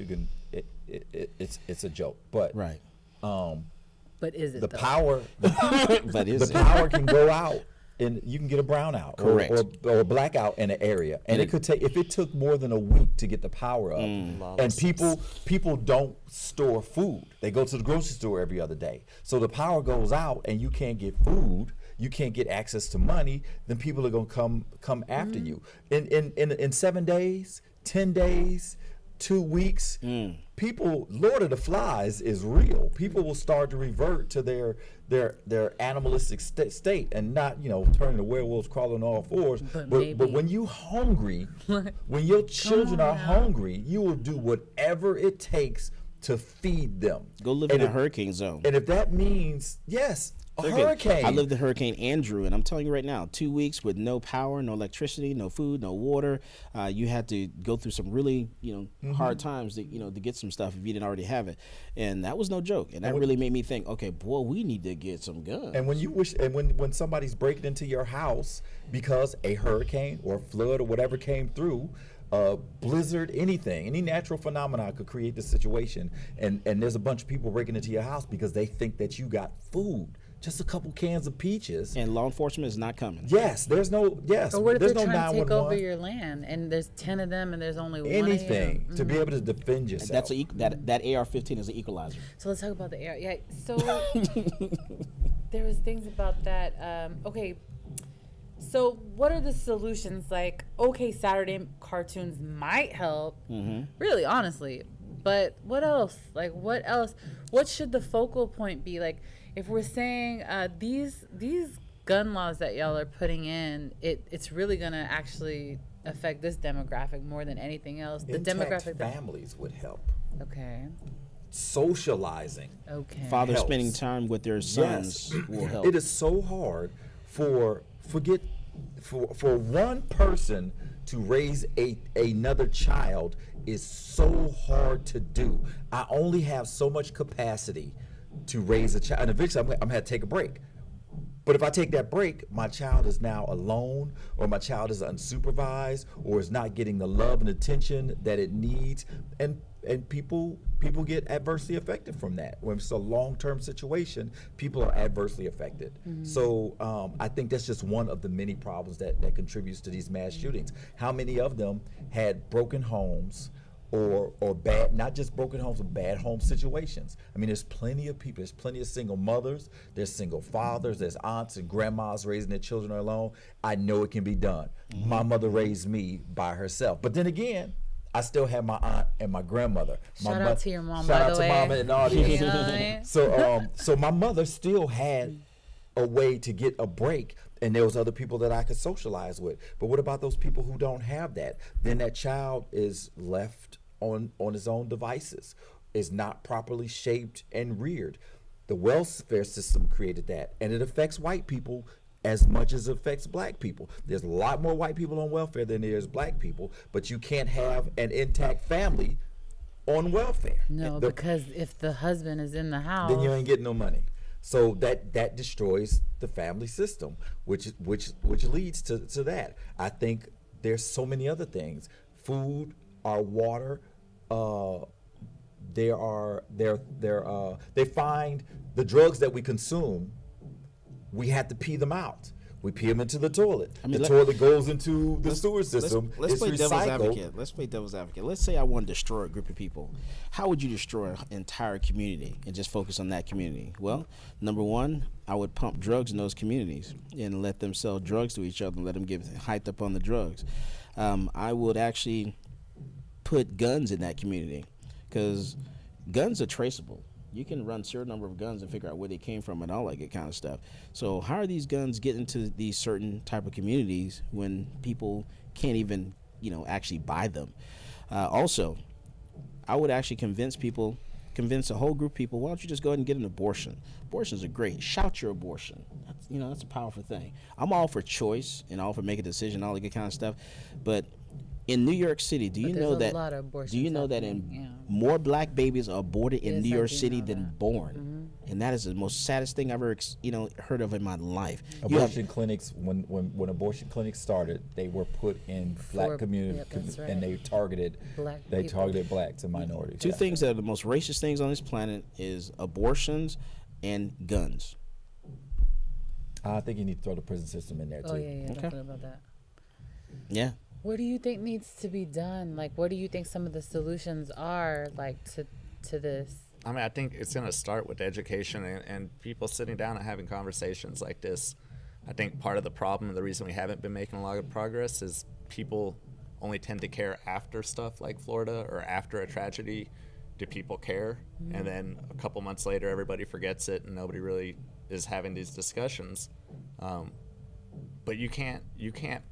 it's a joke, but right. But is it the though? power? But is the power can go out, and you can get a brownout or a blackout in an area, and it could take, if it took more than a week to get the power up, and people don't store food. They go to the grocery store every other day, so the power goes out, and you can't get food. You can't get access to money. Then people are gonna come after you. In 7 days, 10 days, 2 weeks. people, Lord of the Flies is real. People will start to revert to their animalistic state and not, turn to werewolves crawling on all fours. But when you hungry, when your children are hungry, you will do whatever it takes to feed them. Go live in a hurricane zone. And if that means, yes, a hurricane. I lived in Hurricane Andrew, and I'm telling you right now, 2 weeks with no power, no electricity, no food, no water. You had to go through some really, hard times to get some stuff if you didn't already have it. And that was no joke. And that really made me think, okay, boy, we need to get some guns. And when somebody's breaking into your house because a hurricane or a flood or whatever came through, blizzard, anything, any natural phenomenon could create this situation. And there's a bunch of people breaking into your house because they think that you got food. Just a couple cans of peaches. And law enforcement is not coming. Yes, there's no, yes. Or what if there's they're no trying to take 911. over your land and there's 10 of them and there's only one Anything of you? to be able to defend yourself. That's that AR-15 is an equalizer. So let's talk about the AR. Yeah, so there was things about that. Okay, so what are the solutions? Like, okay, Saturday cartoons might help, really, honestly. But what else? Like, what else? What should the focal point be? Like, if we're saying these gun laws that y'all are putting in, it's really going to actually affect this demographic more than anything else. The Intact demographic families would help. Okay. Socializing. Okay. Fathers helps. spending time with their sons will help. It is so hard for one person to raise another child is so hard to do. I only have so much capacity to raise a child, and eventually I'm gonna have to take a break. But if I take that break, my child is now alone, or my child is unsupervised, or is not getting the love and attention that it needs, and people get adversely affected from that. When it's a long-term situation, people are adversely affected. So I think that's just one of the many problems that contributes to these mass shootings. How many of them had broken homes, or bad, not just broken homes, but bad home situations? I mean, there's plenty of people. There's plenty of single mothers. There's single fathers. There's aunts and grandmas raising their children alone. I know it can be done. My mother raised me by herself. But then again, I still have my aunt and my grandmother. Shout out to your mom, Shout by out the to way. mama and all these. Yeah. So my mother still had a way to get a break, and there was other people that I could socialize with. But what about those people who don't have that? Then that child is left on his own devices, is not properly shaped and reared. The welfare system created that, and it affects white people as much as it affects black people. There's a lot more white people on welfare than there is black people, but you can't have an intact family on welfare. No, because if the husband is in the house, then you ain't getting no money. So that destroys the family system, which leads to that. I think there's so many other things. Food, our water, they find the drugs that we consume, we have to pee them out. We pee them into the toilet. I mean, the toilet goes into the sewer system. Let's play it's devil's recycled. advocate. Let's play devil's advocate. Let's say I want to destroy a group of people. How would you destroy an entire community and just focus on that community? Well, number one, I would pump drugs in those communities and let them sell drugs to each other and let them get hyped up on the drugs. I would actually put guns in that community, because guns are traceable. You can run certain number of guns and figure out where they came from and all that good kind of stuff. So how are these guns getting to these certain type of communities when people can't even, actually buy them? Also, I would actually convince a whole group of people, why don't you just go ahead and get an abortion? Abortions are great. Shout your abortion. That's a powerful thing. I'm all for choice and all for making a decision, all that good kind of stuff. But in New York City, do you know that more black babies are aborted in New York City than born? And that is the most saddest thing I've ever heard of in my life. Abortion clinics, when abortion clinics started, they were put in black communities, right. and they targeted blacks and minorities. Two things that are the most racist things on this planet is abortions and guns. I think you need to throw the prison system in there too. Oh yeah, don't forget about that. Yeah. What do you think needs to be done? Like, what do you think some of the solutions are, like, to this? I mean, I think it's going to start with education and people sitting down and having conversations like this. I think part of the problem, the reason we haven't been making a lot of progress, is people only tend to care after stuff like Florida or after a tragedy do people care? And then a couple months later, everybody forgets it and nobody really is having these discussions. But you can't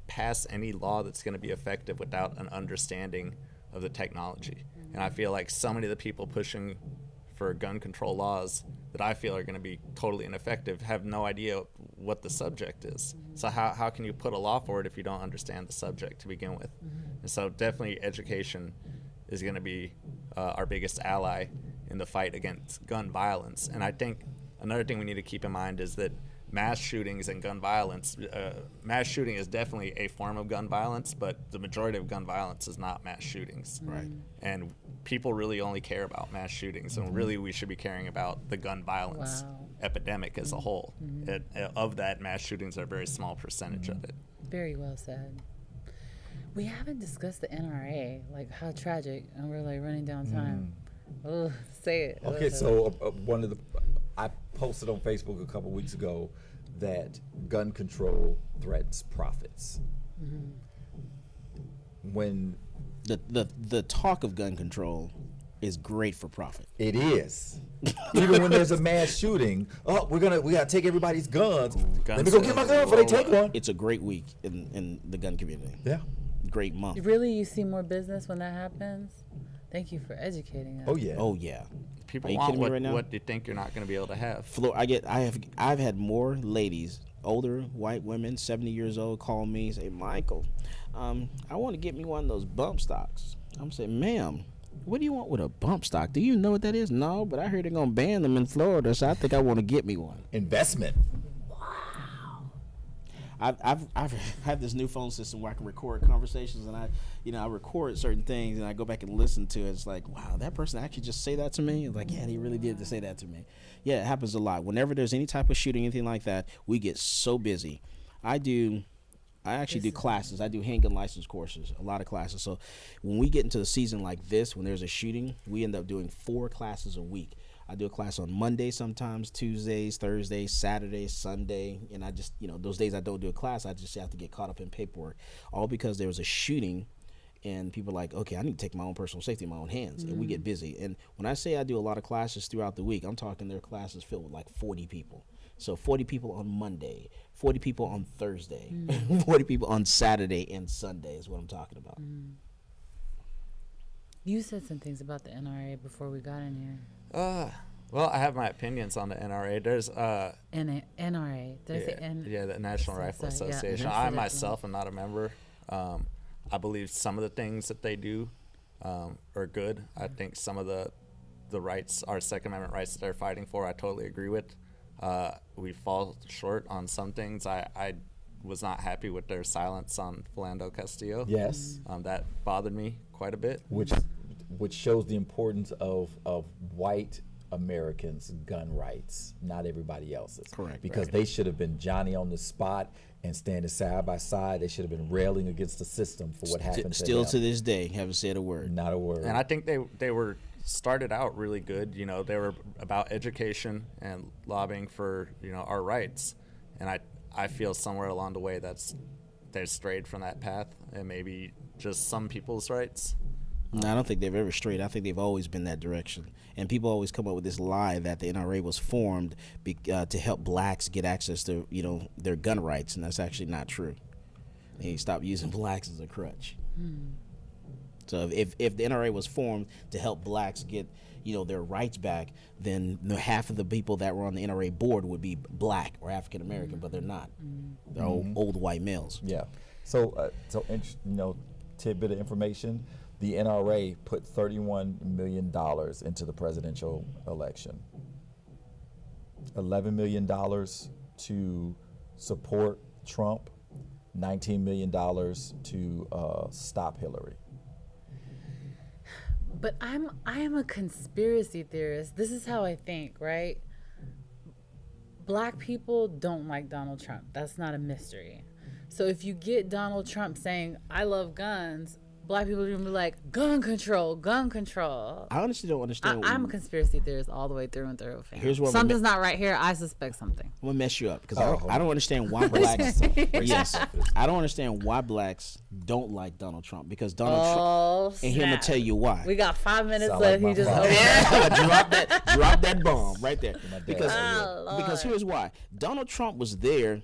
pass any law that's going to be effective without an understanding of the technology. And I feel like so many of the people pushing for gun control laws that I feel are going to be totally ineffective have no idea what the subject is. So how can you put a law for it if you don't understand the subject to begin with? And so definitely education is going to be our biggest ally in the fight against gun violence. And I think another thing we need to keep in mind is that mass shootings and gun violence, mass shooting is definitely a form of gun violence, but the majority of gun violence is not mass shootings. Right. And people really only care about mass shootings, and really we should be caring about the gun violence epidemic as a whole. Of that, mass shootings are a very small percentage of it. Very well said. We haven't discussed the NRA, like how tragic, and we're like running down time. Oh, say it. Okay, so one of the I posted on Facebook a couple weeks ago that gun control threatens profits. When The talk of gun control is great for profit. it is, even when there's a mass shooting, we gotta take everybody's guns. Let me go get my gun before they take one. It's a great week in the gun community. Yeah. Great month. Really, you see more business when that happens? Thank you for educating us. Oh yeah. Oh yeah. People Are you want kidding me right now? what you think you're not going to be able to have. I've had more ladies, older white women, 70 years old, call me and say, Michael, I want to get me one of those bump stocks. I'm saying, ma'am, what do you want with a bump stock? Do you know what that is? No, but I heard they're gonna ban them in Florida, so I think I want to get me one. Investment. I've had this new phone system where I can record conversations, and I record certain things, and I go back and listen to it. It's like, wow, that person actually just say that to me. It's like, yeah, they really did to say that to me. Yeah, it happens a lot. Whenever there's any type of shooting, anything like that, we get so busy. I actually do classes. I do handgun license courses, a lot of classes. So when we get into a season like this, when there's a shooting, we end up doing 4 classes a week. I do a class on Monday sometimes, Tuesdays, Thursdays, Saturdays, Sunday, and I just, those days I don't do a class, I just have to get caught up in paperwork, all because there was a shooting, and people are like, okay, I need to take my own personal safety in my own hands, and we get busy. And when I say I do a lot of classes throughout the week, I'm talking their classes filled with like 40 people. So 40 people on Monday, 40 people on Thursday, 40 people on Saturday and Sunday is what I'm talking about. You said some things about the NRA before we got in here. Well, I have my opinions on the NRA. There's NRA. the National Rifle Association. I myself am not a member. I believe some of the things that they do are good. I think some of the rights, our Second Amendment rights that they're fighting for, I totally agree with. We fall short on some things. I was not happy with their silence on Philando Castillo. Yes. That bothered me quite a bit. Which shows the importance of white Americans' gun rights, not everybody else's. Correct. Because they should have been Johnny on the spot and standing side by side. They should have been railing against the system for what happened to Still them. to this day, haven't said a word. Not a word. And I think they were started out really good. They were about education and lobbying for our rights. And I feel somewhere along the way they've strayed from that path, and maybe just some people's rights. No, I don't think they've ever strayed. I think they've always been that direction. And people always come up with this lie that the NRA was formed to help blacks get access to, their gun rights, and that's actually not true. They stopped using blacks as a crutch. So if the NRA was formed to help blacks get, their rights back, then half of the people that were on the NRA board would be black or African American, but they're not. They're old white males. Yeah. So tidbit of information. The NRA put $31 million into the presidential election. $11 million to support Trump, $19 million to stop Hillary. But I am a conspiracy theorist. This is how I think, right? Black people don't like Donald Trump. That's not a mystery. So if you get Donald Trump saying, I love guns, black people are gonna be like, gun control, gun control. I honestly don't understand. I'm a conspiracy theorist all the way through and through. Fam. Here's what Something's not right here. I suspect something. I'm gonna mess you up because I don't understand why blacks. Yes, I don't understand why blacks don't like Donald Trump because Donald Trump. And he's gonna tell you why. We got 5 minutes Sound left. like He just drop that bomb right there. Because here's why. Donald Trump was there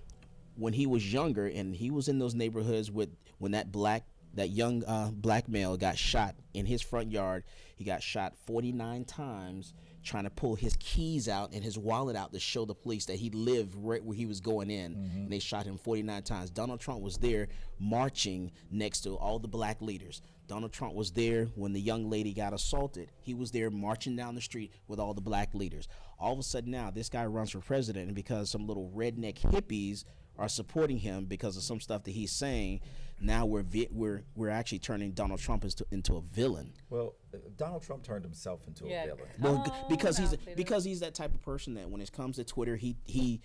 when he was younger, and he was in those neighborhoods when that young black male got shot in his front yard. He got shot 49 times trying to pull his keys out and his wallet out to show the police that he lived right where he was going in. And they shot him 49 times. Donald Trump was there marching next to all the black leaders. Donald Trump was there when the young lady got assaulted. He was there marching down the street with all the black leaders. All of a sudden now, this guy runs for president, and because some little redneck hippies are supporting him because of some stuff that he's saying, now we're actually turning Donald Trump into a villain. Well, Donald Trump turned himself into a villain. Well, because he's that type of person that when it comes to Twitter, he's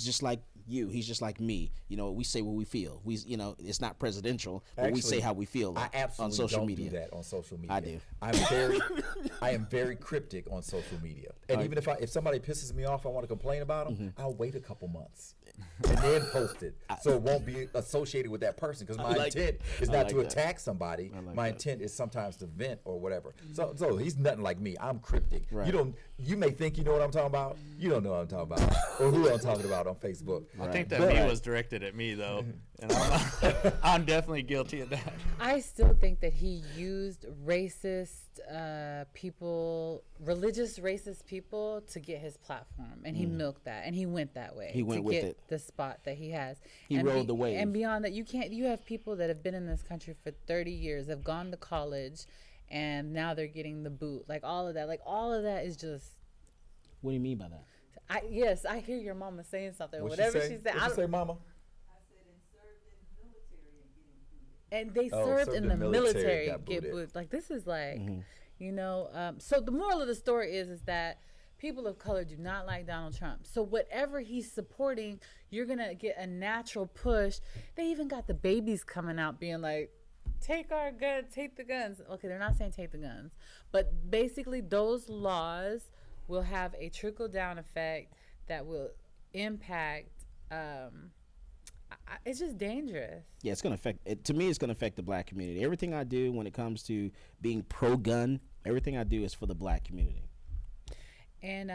just like you. He's just like me. You know, we say what we feel. It's not presidential, but Actually, we say how we feel I absolutely on social don't media. do that on social media. I do. I am very cryptic on social media. And even if somebody pisses me off, I want to complain about them, I'll wait a couple months and then post it so it won't be associated with that person, because my intent is not to attack somebody. My intent is sometimes to vent or whatever. So he's nothing like me. I'm cryptic. Right. You may think you know what I'm talking about. You don't know what I'm talking about or who I'm talking about on Facebook. I think that me was directed at me though, and I'm definitely guilty of that. I still think that he used racist people, religious racist people, to get his platform, and he milked that, and he went that way. He went to with get it. the spot that he has. He rode the wave. And beyond that, you have people that have been in this country for 30 years, have gone to college, and now they're getting the boot. Like all of that is just. What do you mean by that? I hear your mama saying something. What'd Whatever she she said. What'd you say, Mama? And they served in the military, get booted. Like, this is like, so the moral of the story is that people of color do not like Donald Trump. So whatever he's supporting, you're going to get a natural push. They even got the babies coming out being like, take our guns, take the guns. Okay, they're not saying take the guns. But basically those laws will have a trickle-down effect that will impact it's just dangerous. Yeah, it's going to affect it. To me, it's going to affect the black community. Everything I do when it comes to being pro-gun, everything I do is for the black community. And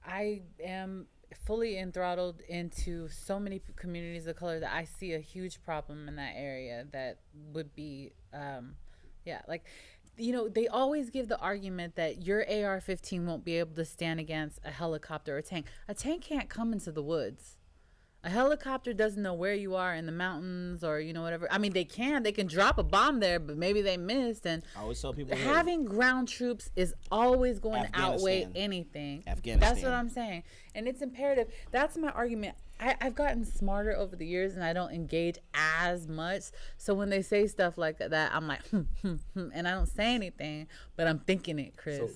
I am fully enthralled into so many communities of color that I see a huge problem in that area that would be, they always give the argument that your AR-15 won't be able to stand against a helicopter or a tank. A tank can't come into the woods. A helicopter doesn't know where you are in the mountains or, whatever. I mean, they can drop a bomb there, but maybe they missed. And I always tell people having ground troops is always going to outweigh anything. Afghanistan. That's what I'm saying. And it's imperative. That's my argument. I've gotten smarter over the years, and I don't engage as much. So when they say stuff like that, I'm like, and I don't say anything, but I'm thinking it, Chris. So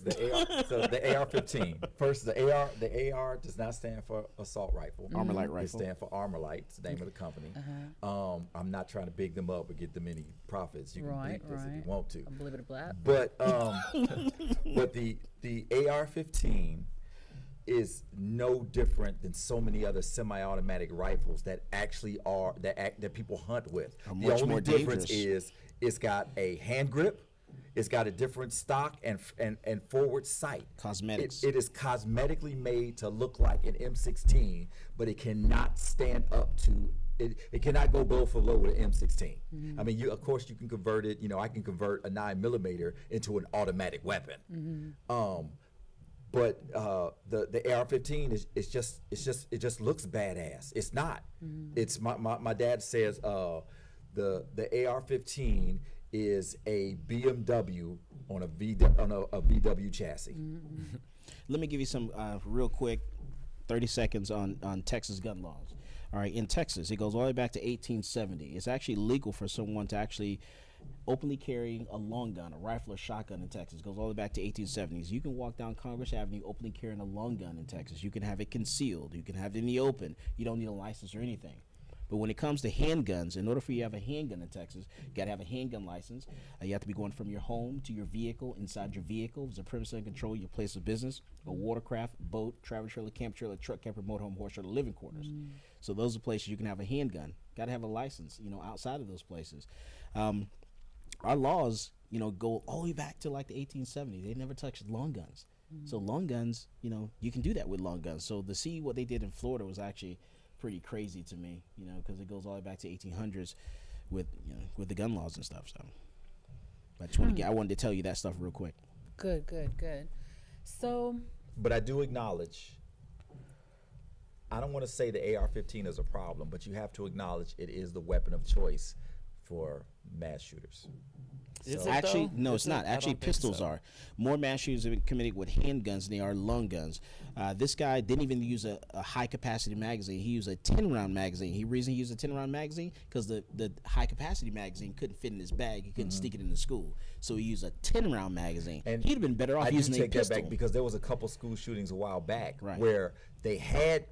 the AR-15. First, the AR does not stand for assault rifle. Armor light rifle. It stands for Armor Light. It's the name of the company. I'm not trying to big them up or get them any profits. You can bleep this if you want to. I believe it a blab. But but the AR-15 is no different than so many other semi-automatic rifles that actually are that people hunt with. The only difference is it's got a hand grip, it's got a different stock and forward sight. Cosmetics. It is cosmetically made to look like an M16, but it cannot stand up to. It cannot go blow for blow with an M16. I mean, of course you can convert it. I can convert a 9mm into an automatic weapon. But the AR-15 it just looks badass. It's not. It's my dad says the AR-15 is a BMW on a VW chassis. Let me give you some real quick 30 seconds on Texas gun laws. All right, in Texas, it goes all the way back to 1870. It's actually legal for someone to actually openly carry a long gun, a rifle or shotgun in Texas. It goes all the way back to 1870s. You can walk down Congress Avenue openly carrying a long gun in Texas. You can have it concealed. You can have it in the open. You don't need a license or anything. But when it comes to handguns, in order for you to have a handgun in Texas, you got to have a handgun license. You have to be going from your home to your vehicle, inside your vehicle. There's a premises and control, your place of business, a watercraft, boat, travel trailer, camp trailer, truck camper, motorhome, horse trailer, living quarters. So those are places you can have a handgun. Got to have a license, outside of those places. Our laws, go all the way back to like the 1870s. They never touched long guns. So long guns, you can do that with long guns. So to see what they did in Florida was actually pretty crazy to me, because it goes all the way back to 1800s with the gun laws and stuff. So I wanted to tell you that stuff real quick. Good. So, But I do acknowledge, I don't want to say the AR-15 is a problem, but you have to acknowledge it is the weapon of choice for mass shooters. Is So- it Actually, though? no, Is it's it? not. I Actually, don't think pistols so. are. More mass shootings have been committed with handguns than they are long guns. This guy didn't even use a high-capacity magazine. He used a 10-round magazine. The reason he used a 10-round magazine, because the high-capacity magazine couldn't fit in his bag. He couldn't stick it in the school. So he used a 10-round magazine. And he'd have been better off I do using a take that pistol. back because there was a couple school shootings a while back Right. where they had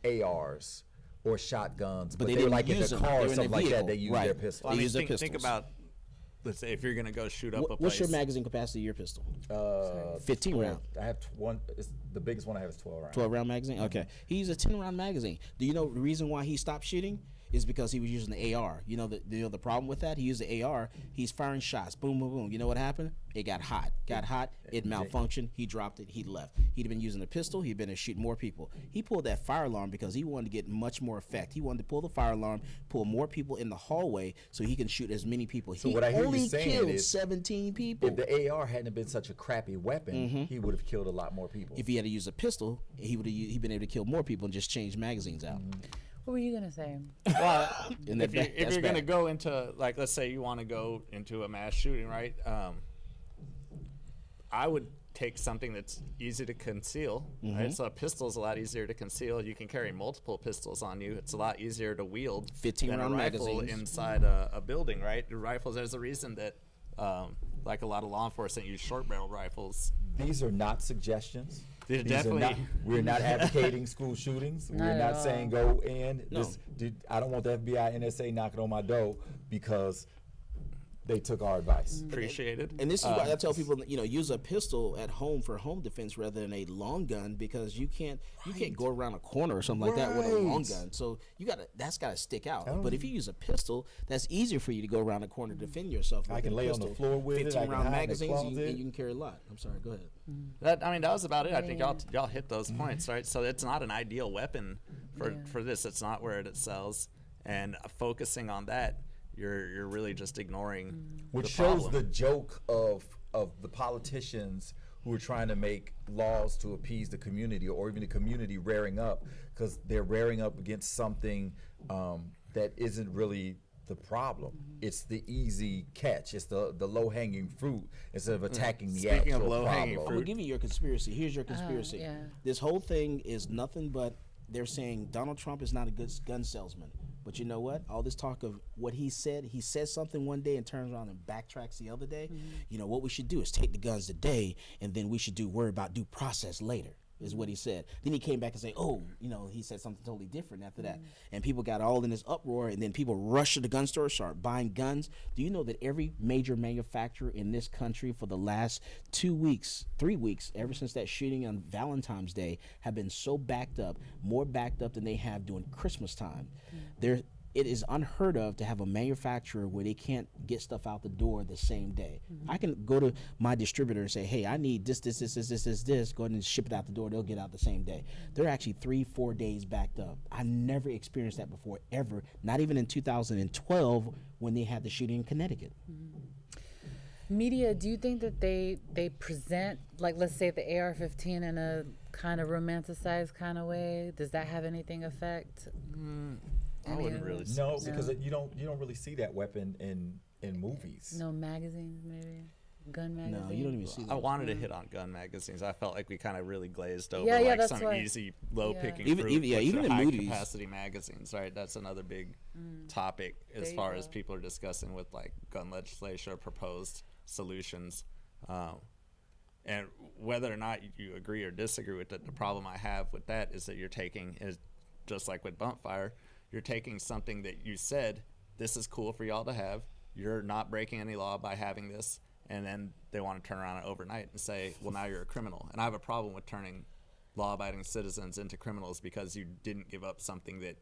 ARs or shotguns, but they they were didn't like in use the them. car They or were in something the like that. vehicle. They used Right. their pistol. Well, I mean, use a think pistols. about, let's say, if you're going to go shoot up a place. What's your magazine capacity of your pistol? 15 round. I have one. The biggest one I have is 12 rounds. 12-round magazine? Okay. He used a 10-round magazine. Do you know the reason why he stopped shooting? Is because he was using the AR. The problem with that? He used the AR. He's firing shots. Boom, boom, boom. You know what happened? It got hot. It malfunctioned. He dropped it. He left. He'd have been using a pistol. He'd been to shoot more people. He pulled that fire alarm because he wanted to get much more effect. He wanted to pull the fire alarm, pull more people in the hallway so he can shoot as many people. So he what I hear you only saying killed is 17 people. If the AR hadn't been such a crappy weapon, he would have killed a lot more people. If he had to use a pistol, he'd been able to kill more people and just change magazines out. what were you gonna say? Well, And if that's you're going to bad. go into, like, let's say you want to go into a mass shooting, right? I would take something that's easy to conceal, right? So a pistol is a lot easier to conceal. You can carry multiple pistols on you. It's a lot easier to wield 15 than a round rifle magazines. inside a building, right? The rifles, there's a reason that, like a lot of law enforcement use short barrel rifles. These are not suggestions. They're These are definitely- not, we're not advocating school shootings. Not We're at not all. saying go in. No. I don't want the FBI, NSA knocking on my door because they took our advice. Appreciated. And this is why I tell people, use a pistol at home for home defense rather than a long gun, because you can't go around a corner or something like that with a long Right. gun. So that's got to stick out. But if you use a pistol, that's easier for you to go around a corner to defend yourself. I with can a lay on the pistol. floor with it. I can 15-round hide in the magazines, closet. and you can carry a lot. I'm sorry. Go ahead. That was about it. I think Yeah. y'all hit those points, right? So it's not an ideal weapon Yeah. for this. It's not where it excels, and focusing on that, you're really just ignoring Which the shows problem. the joke of the politicians who are trying to make laws to appease the community, or even the community rearing up, because they're rearing up against something that isn't really the problem. It's the easy catch. It's the low-hanging fruit instead of attacking the Speaking of actual low-hanging problem. I'm gonna give you your conspiracy. Here's your conspiracy. yeah. This whole thing is nothing but they're saying Donald Trump is not a good gun salesman. But you know what? All this talk of what he says something one day and turns around and backtracks the other day. What we should do is take the guns today, and then we should worry about due process later. Is what he said. Then he came back and said, he said something totally different after that. And people got all in this uproar, and then people rushed to the gun store, start buying guns. Do you know that every major manufacturer in this country for the last 3 weeks, ever since that shooting on Valentine's Day, have been so backed up, more backed up than they have during Christmas time. It is unheard of to have a manufacturer where they can't get stuff out the door the same day. I can go to my distributor and say, hey, I need this. Go ahead and ship it out the door. They'll get out the same day. They're actually 3-4 days backed up. I never experienced that before, ever. Not even in 2012 when they had the shooting in Connecticut. Media, do you think that they present, like, let's say the AR-15 in a kind of romanticized kind of way? Does that have anything affect? I wouldn't really say. No, because you don't really see that weapon in movies. No magazines, maybe? Gun magazines? No, you don't even see that. I wanted to hit on gun magazines. I felt like we kind of really glazed over Yeah, like that's some why. easy, low-picking Even- fruit. even- yeah, which even are in movies. high-capacity magazines, right? That's another big topic as There you far as go. people are discussing with like gun legislation or proposed solutions. And whether or not you agree or disagree with it, the problem I have with that is that you're taking is just like with bump fire. you're taking something that you said, this is cool for y'all to have. You're not breaking any law by having this. And then they want to turn around overnight and say, well, now you're a criminal. And I have a problem with turning law-abiding citizens into criminals because you didn't give up something that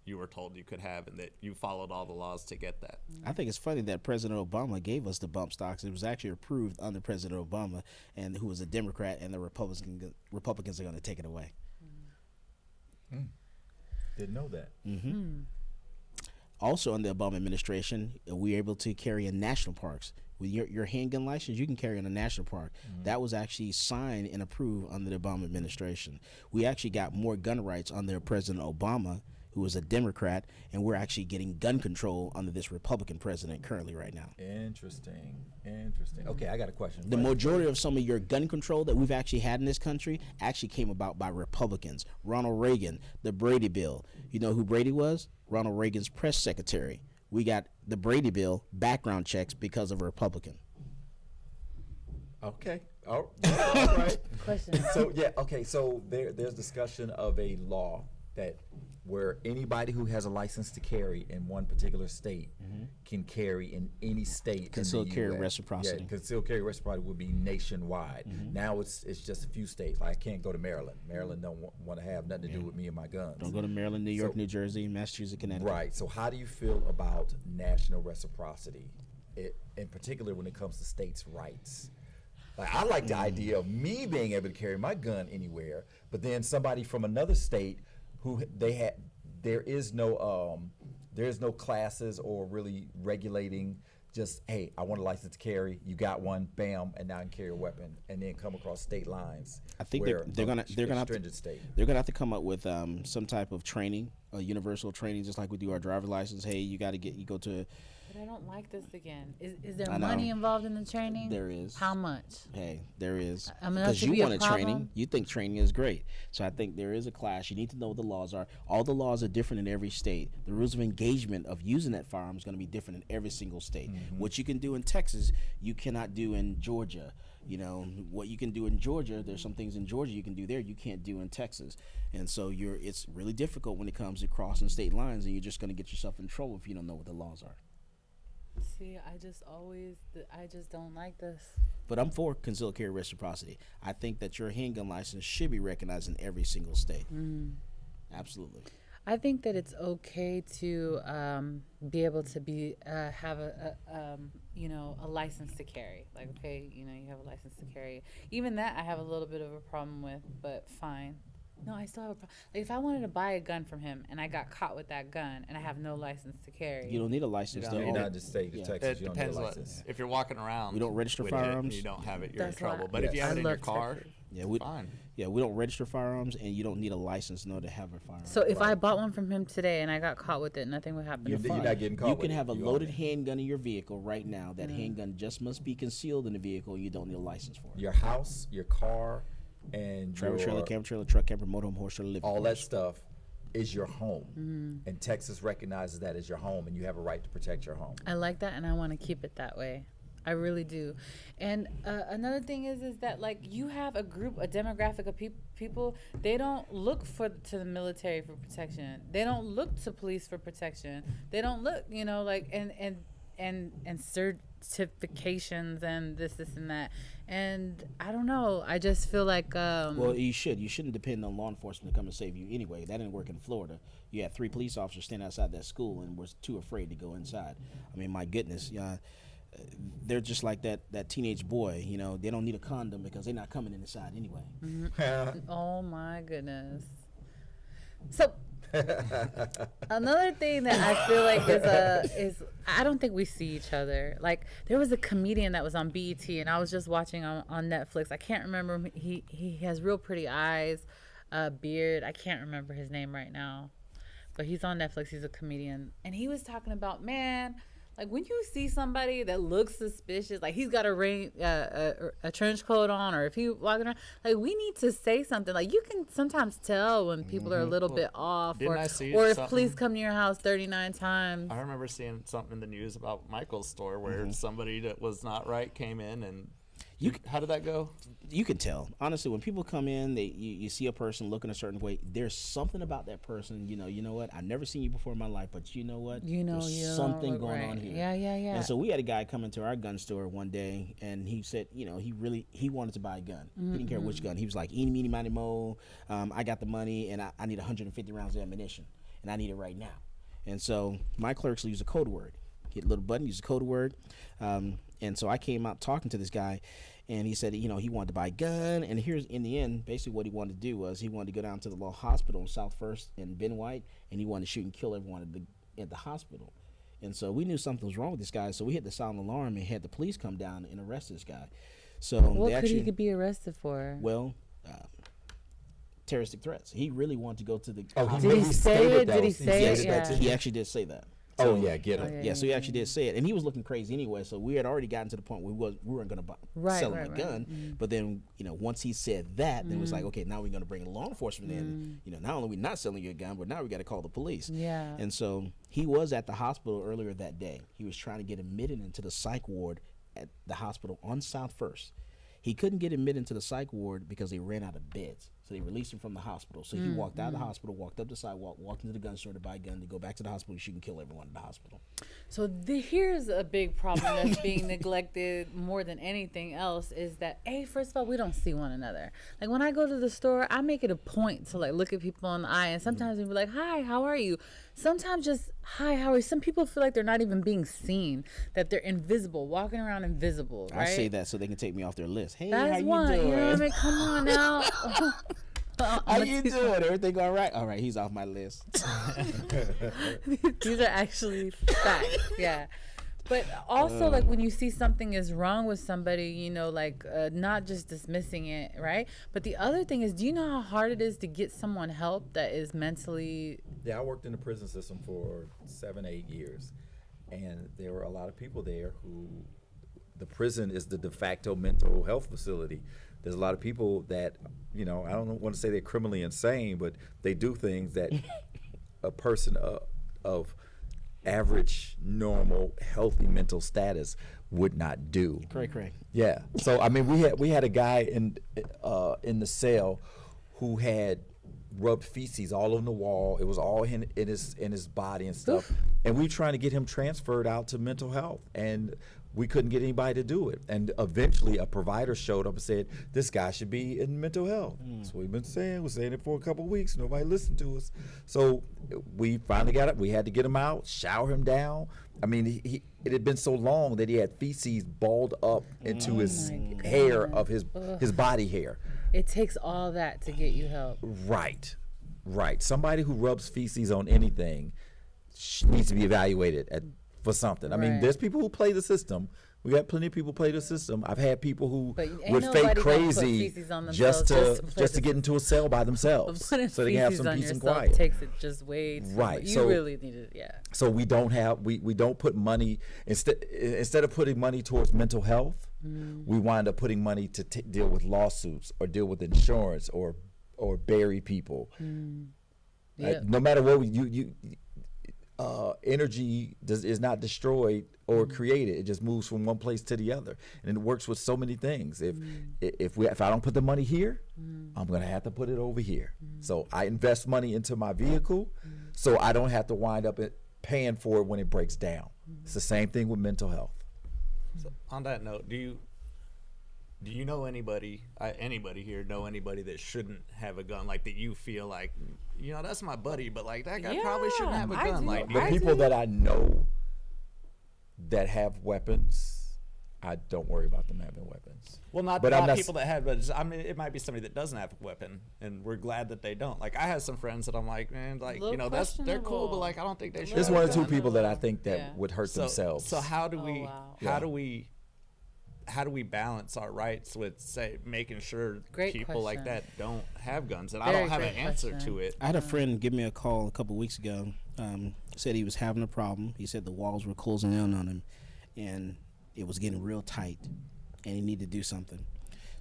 you were told you could have and that you followed all the laws to get that. I think it's funny that President Obama gave us the bump stocks. It was actually approved under President Obama, and who was a Democrat, and the Republicans are going to take it away. Didn't know that. Also, under the Obama administration, we were able to carry in national parks. With your handgun license, you can carry in a national park. That was actually signed and approved under the Obama administration. We actually got more gun rights under President Obama, who was a Democrat, and we're actually getting gun control under this Republican president currently right now. Interesting. Okay, I got a question. The majority of some of your gun control that we've actually had in this country actually came about by Republicans. Ronald Reagan, the Brady Bill. You know who Brady was? Ronald Reagan's press secretary. We got the Brady Bill background checks because of a Republican. Okay. All right. Question. So so there's discussion of a law that where anybody who has a license to carry in one particular state can carry in any state. Concealed in the carry US. reciprocity. Yeah, concealed carry reciprocity would be nationwide. Now it's just a few states. Like I can't go to Maryland. Maryland don't want to have nothing to do with me and my guns. Don't go to Maryland, New York, New Jersey, Massachusetts, Connecticut. Right. So how do you feel about national reciprocity, in particular when it comes to states' rights? Like I like the idea of me being able to carry my gun anywhere, but then somebody from another state who there is no classes or really regulating. Just, hey, I want a license to carry. You got one, bam, and now I can carry a weapon, and then come across state lines. I think they're gonna have to come up with some type of training, universal training, just like we do our driver's license. Hey, you go to. But I don't like this again. Is there money involved in the training? There is. How much? Hey, there is. Because you want training. You think training is great. So I think there is a class. You need to know what the laws are. All the laws are different in every state. The rules of engagement of using that firearm is going to be different in every single state. What you can do in Texas, you cannot do in Georgia. You know, what you can do in Georgia, there's some things in Georgia you can do there you can't do in Texas. And so it's really difficult when it comes to crossing state lines, and you're just going to get yourself in trouble if you don't know what the laws are. See, I just don't like this. But I'm for concealed carry reciprocity. I think that your handgun license should be recognized in every single state. Absolutely. I think that it's okay to be able to have a license to carry. Like, okay, you have a license to carry. Even that I have a little bit of a problem with, but fine. No, I still have a problem. Like, if I wanted to buy a gun from him and I got caught with that gun and I have no license to carry. You don't need a license. You're not the state of Texas. It You don't need a depends license. If you're walking around, we don't register with firearms. It and you don't have it, you're That's in trouble. why- But if you have I it in your love car, Texas. fine. Yeah, we don't register firearms, and you don't need a license in order to have a firearm. So if I bought one from him today and I got caught with it, nothing would happen. You're Fine. not getting caught You with can it. have a You loaded own it. handgun in your vehicle right now. That handgun just must be concealed in the vehicle. You don't need a license for it. Your house, your car, and Travel trailer, your, camper trailer, truck camper, motorhome, horse trailer, living all that quarters. stuff is your home. And Texas recognizes that as your home, and you have a right to protect your home. I like that, and I want to keep it that way. I really do. And another thing is that, like, you have a demographic of people. They don't look to the military for protection. They don't look to police for protection. They don't look, like and certifications and this and that. And I don't know. I just feel like Well, you shouldn't depend on law enforcement to come and save you anyway. That didn't work in Florida. You had 3 police officers standing outside that school and was too afraid to go inside. I mean, my goodness, they're just like that teenage boy. They don't need a condom because they're not coming inside anyway. oh my goodness. So another thing that I feel like is I don't think we see each other. Like, there was a comedian that was on BET, and I was just watching on Netflix. I can't remember him. He has real pretty eyes, beard. I can't remember his name right now, but he's on Netflix. He's a comedian, and he was talking about, man, like, when you see somebody that looks suspicious, like he's got a trench coat on, or if he walking around, like, we need to say something. Like, you can sometimes tell when people are a little bit off, or if police come to your house 39 times. I remember seeing something in the news about Michael's store where somebody that was not right came in and How did that go? You can tell. Honestly, when people come in, you see a person looking a certain way. There's something about that person. You know what? I've never seen you before in my life, but you know what? There's something going on here. Yeah. And so we had a guy come into our gun store one day, and he said, he wanted to buy a gun. He didn't care which gun. He was like, eeny, meeny, miny, mo. I got the money, and I need 150 rounds of ammunition, and I need it right now. And so my clerks use a code word. Hit a little button, use a code word. And so I came out talking to this guy, and he said, he wanted to buy a gun. And here's, in the end, basically what he wanted to do was he wanted to go down to the little hospital in South First in Ben White, and he wanted to shoot and kill everyone at the hospital. And so we knew something was wrong with this guy, so we hit the silent alarm and had the police come down and arrest this guy. So what could he be arrested for? Well, terroristic threats. He really wanted to go to the. Did he say it? Did he say it? Yeah. He actually did say that. So, get him. Yeah, so he actually did say it, and he was looking crazy anyway. So we had already gotten to the point where we weren't going to sell him a gun. Mm-hmm. But then, then he said that, then it was like, okay, now we're going to bring law enforcement in. Not only are we not selling you a gun, but now we got to call the police. Yeah. And so he was at the hospital earlier that day. He was trying to get admitted into the psych ward at the hospital on South First. He couldn't get admitted into the psych ward because they ran out of beds. So they released him from the hospital. So he walked out of the hospital, walked up the sidewalk, walked into the gun store to buy a gun, to go back to the hospital, shoot and kill everyone in the hospital. So here's a big problem that's being neglected more than anything else is that, first of all, we don't see one another. Like when I go to the store, I make it a point to look at people in the eye, and sometimes we be like, hi, how are you? Sometimes just, hi, how are you? Some people feel like they're not even being seen, that they're invisible, walking around invisible, right? I say that so they can take me off their list. Hey, that's how you one, doing? You know what I mean? Come on now. How you doing? Everything all right? All right, he's off my list. These are actually facts, yeah. But also, when you see something is wrong with somebody, not just dismissing it, right? But the other thing is, do you know how hard it is to get someone help that is mentally... Yeah, I worked in the prison system for 7-8 years, and there were a lot of people there who... The prison is the de facto mental health facility. There's a lot of people that, I don't want to say they're criminally insane, but they do things that a person of average, normal, healthy mental status would not do. Cray. Yeah. So we had a guy in the cell who had rubbed feces all on the wall. It was all in his body and stuff. And we were trying to get him transferred out to mental health, and we couldn't get anybody to do it. And eventually a provider showed up and said, this guy should be in mental health. That's what we've been saying. We're saying it for a couple of weeks. Nobody listened to us. So we finally got it. We had to get him out, shower him down. It had been so long that he had feces balled up into his hair of his body hair. It takes all that to get you help. Right. Somebody who rubs feces on anything needs to be evaluated for something. Right. There's people who play the system. We got plenty of people play the system. I've had people who would fake nobody crazy just to get into a cell by themselves, so they can have some peace and quiet. Takes it just way too right. You so, really need it, yeah. So we don't put money instead of putting money towards mental health. We wind up putting money to deal with lawsuits or deal with insurance or bury people. Yep. No matter what energy is not destroyed or created. It just moves from one place to the other, and it works with so many things. If I don't put the money here, I'm gonna have to put it over here. So I invest money into my vehicle, so I don't have to wind up paying for it when it breaks down. It's the same thing with mental health. So on that note, do you know anybody here know anybody that shouldn't have a gun, like that you feel like, that's my buddy, but like that guy probably shouldn't have a gun? Like the people that I know that have weapons, I don't worry about them having weapons. Well, not people that have, but it might be somebody that doesn't have a weapon, and we're glad that they don't. Like I have some friends that I'm like, man, like they're cool, but like I don't think they should. There's one or two people that I think that would hurt themselves. So how do we balance our rights with, say, making sure people like that don't have guns? And I don't have an answer to it. I had a friend give me a call a couple of weeks ago. Said he was having a problem. He said the walls were closing in on him, and it was getting real tight, and he needed to do something.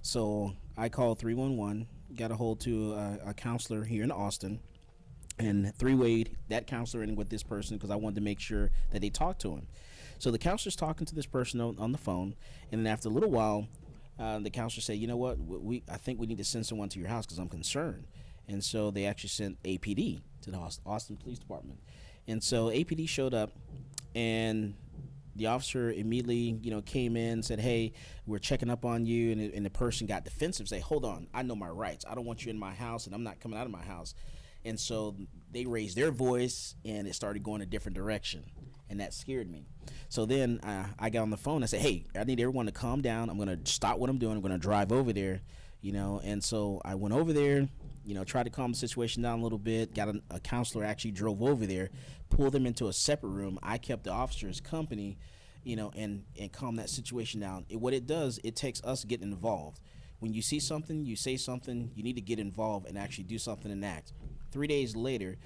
So I called 311, got a hold to a counselor here in Austin, and three-wayed that counselor in with this person because I wanted to make sure that they talked to him. So the counselor's talking to this person on the phone, and then after a little while, the counselor said, you know what, I think we need to send someone to your house because I'm concerned. And so they actually sent APD to the Austin Police Department. And so APD showed up, and the officer immediately, came in and said, hey, we're checking up on you. And the person got defensive, say, hold on, I know my rights. I don't want you in my house, and I'm not coming out of my house. And so they raised their voice, and it started going a different direction, and that scared me. So then I got on the phone. I said, hey, I need everyone to calm down. I'm going to stop what I'm doing. I'm going to drive over there, And so I went over there, tried to calm the situation down a little bit. Got a counselor actually drove over there, pulled them into a separate room. I kept the officers company, and calm that situation down. What it does, it takes us getting involved. When you see something, you say something, you need to get involved and actually do something and act. 3 days later,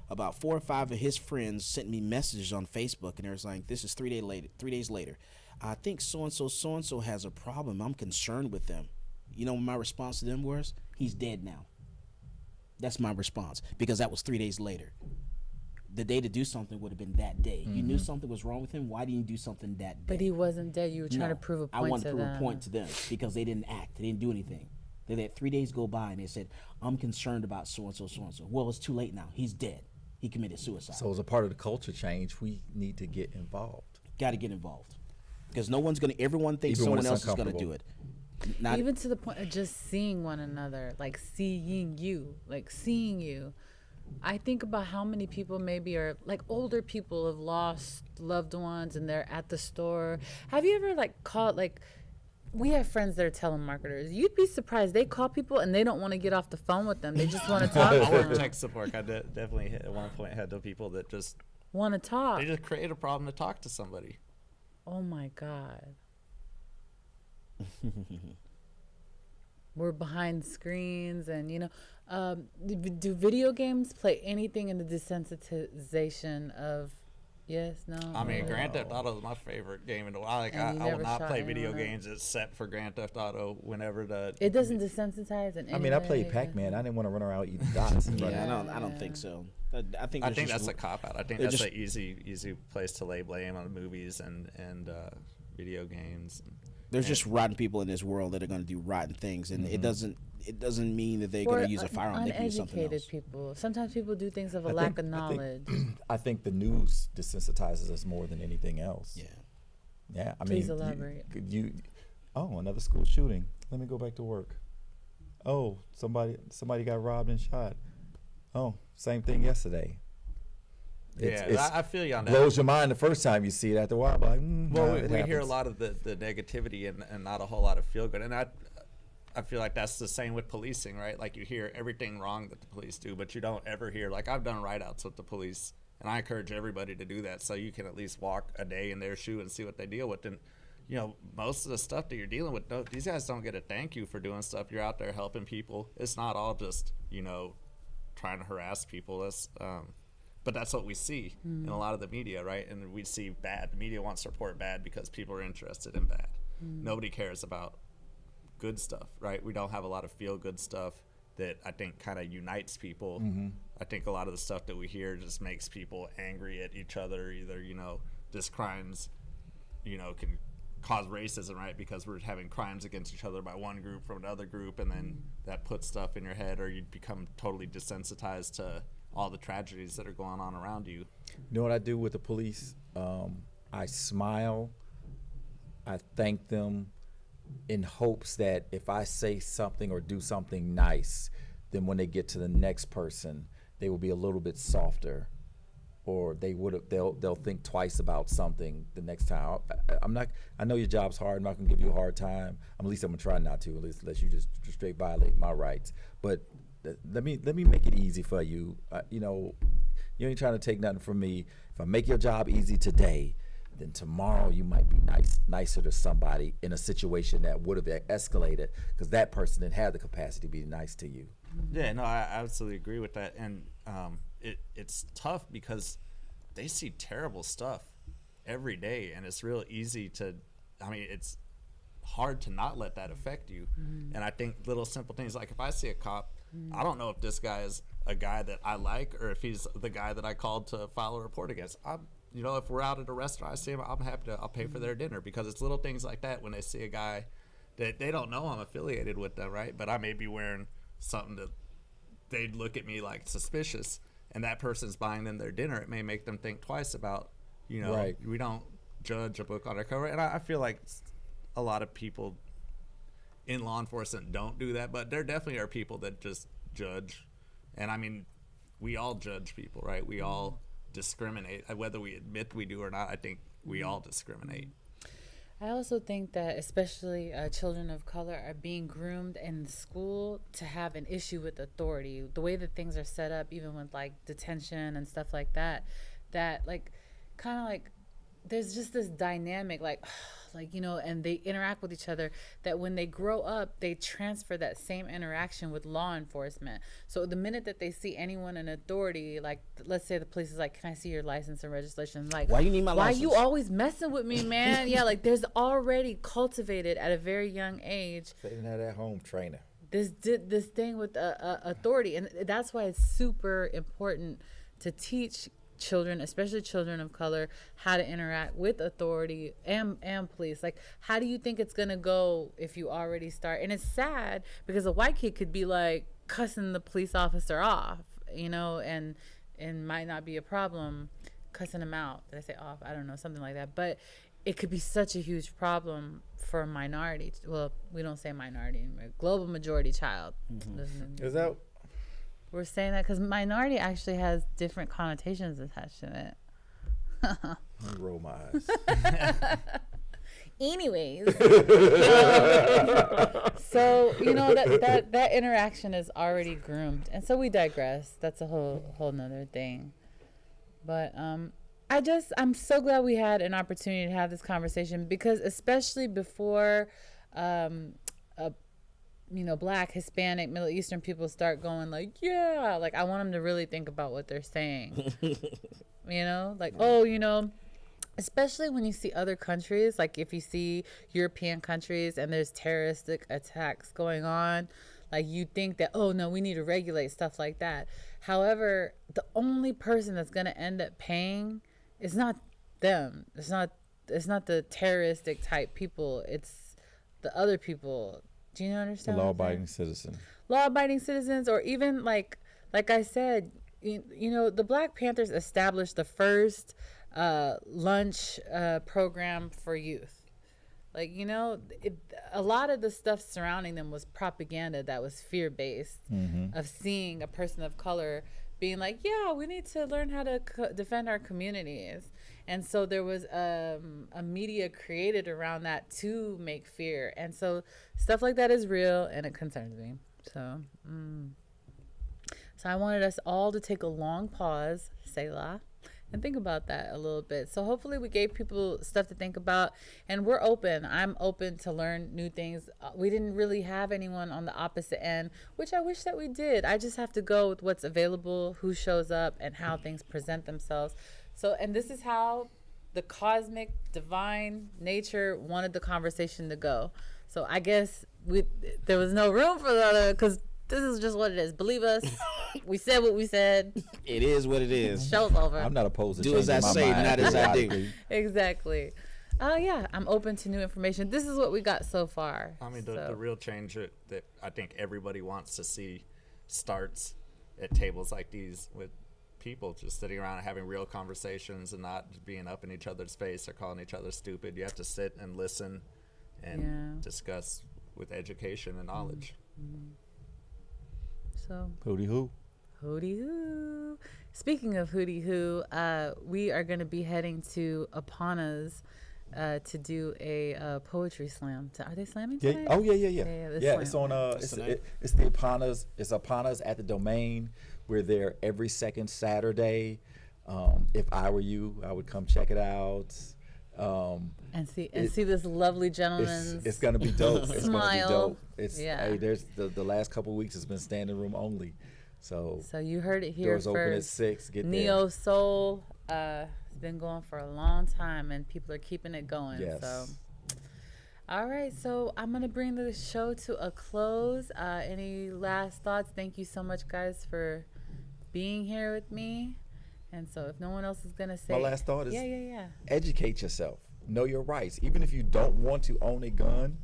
about 4 or 5 of his friends sent me messages on Facebook, and they was like, this is 3 days later. I think so-and-so has a problem. I'm concerned with them. My response to them was, he's dead now. That's my response, because that was 3 days later. The day to do something would have been that day. You knew something was wrong with him. Why didn't you do something that day? But he wasn't dead. You were trying to prove a point to them. I wanted to prove a point to them because they didn't act. They didn't do anything. They let 3 days go by, and they said, I'm concerned about so-and-so, so-and-so. Well, it's too late now. He's dead. He committed suicide. So as a part of the culture change, we need to get involved. Got to get involved. Because everyone thinks Even someone else is going to do it. Even to the point of just seeing one another, like seeing you. I think about how many people maybe are like older people have lost loved ones and they're at the store. Have you ever called we have friends that are telemarketers. You'd be surprised. They call people and they don't want to get off the phone with them. They just want to talk to I work them. tech support. I definitely at one point had the people that just want to talk. They just create a problem to talk to somebody. Oh my God. We're behind screens, and do video games play anything in the desensitization of? Yes, no. I mean, Grand Theft Auto is my favorite game in the world. I will not play video games except for Grand Theft Auto whenever it doesn't desensitize in any I mean, I way. played Pac-Man. I didn't want to run around eating dots. I don't think so. I think that's a cop out. I think that's an easy place to lay blame on movies and video games. There's just rotten people in this world that are going to do rotten things, and it doesn't mean that they're going to use a firearm. They can use something else. Uneducated people. Sometimes people do things of a lack of knowledge. I think the news desensitizes us more than anything else. Yeah. Please elaborate. Another school shooting. Let me go back to work. Oh, somebody got robbed and shot. Oh, same thing yesterday. I feel you on that. Blows your mind the first time you see it. After a while, like, we hear a lot of the negativity and not a whole lot of feel good. And I feel like that's the same with policing, right? Like you hear everything wrong that the police do, but you don't ever hear, I've done write-outs with the police, and I encourage everybody to do that so you can at least walk a day in their shoe and see what they deal with. And, most of the stuff that you're dealing with, these guys don't get a thank you for doing stuff. You're out there helping people. It's not all just, trying to harass people. But that's what we see in a lot of the media, right? And we see bad. The media wants to report bad because people are interested in bad. Nobody cares about good stuff, right? We don't have a lot of feel-good stuff that I think kind of unites people. I think a lot of the stuff that we hear just makes people angry at each other. Either, this crimes, can cause racism, right? Because we're having crimes against each other by one group from another group, and then that puts stuff in your head, or you become totally desensitized to all the tragedies that are going on around you. You know what I do with the police? I smile. I thank them in hopes that if I say something or do something nice, then when they get to the next person, they will be a little bit softer, or they'll think twice about something the next time. I know your job's hard. I'm not gonna give you a hard time. At least I'm gonna try not to, unless you just straight violate my rights. But let me make it easy for you. You ain't trying to take nothing from me. If I make your job easy today, then tomorrow you might be nicer to somebody in a situation that would have escalated because that person didn't have the capacity to be nice to you. Yeah, no, I absolutely agree with that. And it's tough because they see terrible stuff every day, and it's real easy to, it's hard to not let that affect you. And I think little simple things, like if I see a cop, I don't know if this guy is a guy that I like or if he's the guy that I called to file a report against. If we're out at a restaurant, I see him, I'll pay for their dinner, because it's little things like that when they see a guy they don't know I'm affiliated with them, right? But I may be wearing something that they'd look at me like suspicious, and that person's buying them their dinner. It may make them think twice about, Right. we don't judge a book on a cover. And I feel like a lot of people in law enforcement don't do that, but there definitely are people that just judge. And I mean, we all judge people, right? We all discriminate, whether we admit we do or not. I think we all discriminate. I also think that especially children of color are being groomed in school to have an issue with authority. The way that things are set up, even with like detention and stuff like that, like kind of like there's just this dynamic like and they interact with each other, that when they grow up they transfer that same interaction with law enforcement. So the minute that they see anyone in authority, like let's say the police is like, can I see your license and registration? Like, why you need my license? Why you always messing with me, man? Yeah, like there's already cultivated at a very young age They didn't have that home trainer. this thing with authority, and that's why it's super important to teach children, especially children of color, how to interact with authority and police. Like, how do you think it's gonna go if you already start? And it's sad because a white kid could be like cussing the police officer off, and might not be a problem, cussing him out. Did I say off? I don't know, something like that. But it could be such a huge problem for a minority. Well, we don't say minority anymore. Global majority child. Mm-hmm. Is that? We're saying that because minority actually has different connotations attached to it. Let me roll my eyes. Anyways, so that interaction is already groomed, and so we digress. That's a whole nother thing. But I'm so glad we had an opportunity to have this conversation, because especially before Black, Hispanic, Middle Eastern people start going like, yeah, like I want them to really think about what they're saying. Especially when you see other countries, like if you see European countries and there's terroristic attacks going on, like you think that, oh no, we need to regulate stuff like that. However, the only person that's going to end up paying is not them. It's not the terroristic type people. It's the other people. Do you understand? The law-abiding citizen. Law-abiding citizens, or even like I said, the Black Panthers established the first lunch program for youth. Like, a lot of the stuff surrounding them was propaganda that was fear-based, of seeing a person of color being like, yeah, we need to learn how to defend our communities. And so there was a media created around that to make fear. And so stuff like that is real, and it concerns me. So I wanted us all to take a long pause, Selah, and think about that a little bit. So hopefully we gave people stuff to think about, and we're open. I'm open to learn new things. We didn't really have anyone on the opposite end, which I wish that we did. I just have to go with what's available, who shows up, and how things present themselves. So, and this is how the cosmic, divine nature wanted the conversation to go. So I guess there was no room for the other, because this is just what it is. Believe us. We said what we said. It is what it is. Show's over. I'm not opposed to do as I say, not as I do. Exactly. Yeah, I'm open to new information. This is what we got so far. I mean, the real change that I think everybody wants to see starts at tables like these, with people just sitting around and having real conversations and not just being up in each other's face or calling each other stupid. You have to sit and listen and discuss with education and knowledge. Mm-hmm. So Hootie hoo. Hootie hoo. Speaking of hootie hoo, we are going to be heading to Apana's to do a poetry slam. Are they slamming tonight? Yeah. Oh yeah. Yeah, It's on it's the Apana's. It's Apana's at the Domain. We're there every second Saturday. If I were you, I would come check it out. And see this lovely gentleman. It's gonna be dope. It's smile. gonna be dope. Hey, there's the last couple of weeks has been standing room only. So you heard it here doors first. open at 6. Get Neo there. Soul. It's been going for a long time, and people are keeping it going. Yes. So, all right. So I'm gonna bring the show to a close. Any last thoughts? Thank you so much, guys, for being here with me. And so if no one else is gonna say, my last thought is yeah. educate yourself. Know your rights. Even if you don't want to own a gun,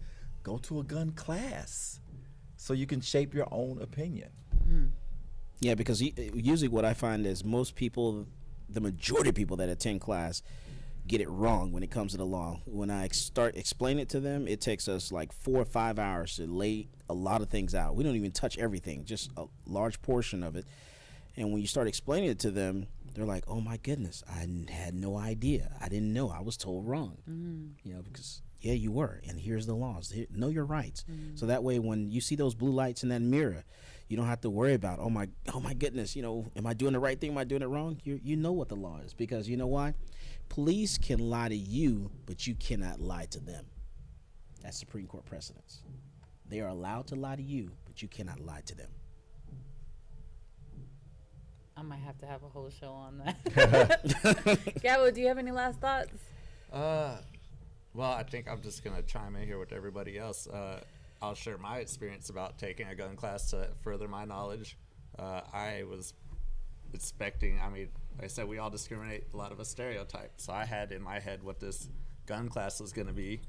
go to a gun class so you can shape your own opinion. Yeah, because usually what I find is most people, the majority of people that attend class, get it wrong when it comes to the law. When I start explaining it to them, it takes us like 4 or 5 hours to lay a lot of things out. We don't even touch everything, just a large portion of it. And when you start explaining it to them, they're like, oh my goodness, I had no idea. I didn't know. I was told wrong. You know, because yeah, you were. And here's the laws. Know your rights. So that way, when you see those blue lights in that mirror, you don't have to worry about, oh my goodness, you know, am I doing the right thing? Am I doing it wrong? You know what the law is, because you know why? Police can lie to you, but you cannot lie to them. That's Supreme Court precedence. They are allowed to lie to you, but you cannot lie to them. I might have to have a whole show on that. Gabo, do you have any last thoughts? Well, I think I'm just going to chime in here with everybody else. I'll share my experience about taking a gun class to further my knowledge. I was expecting, I mean, like I said, we all discriminate, a lot of us stereotype. So I had in my head what this gun class was going to be.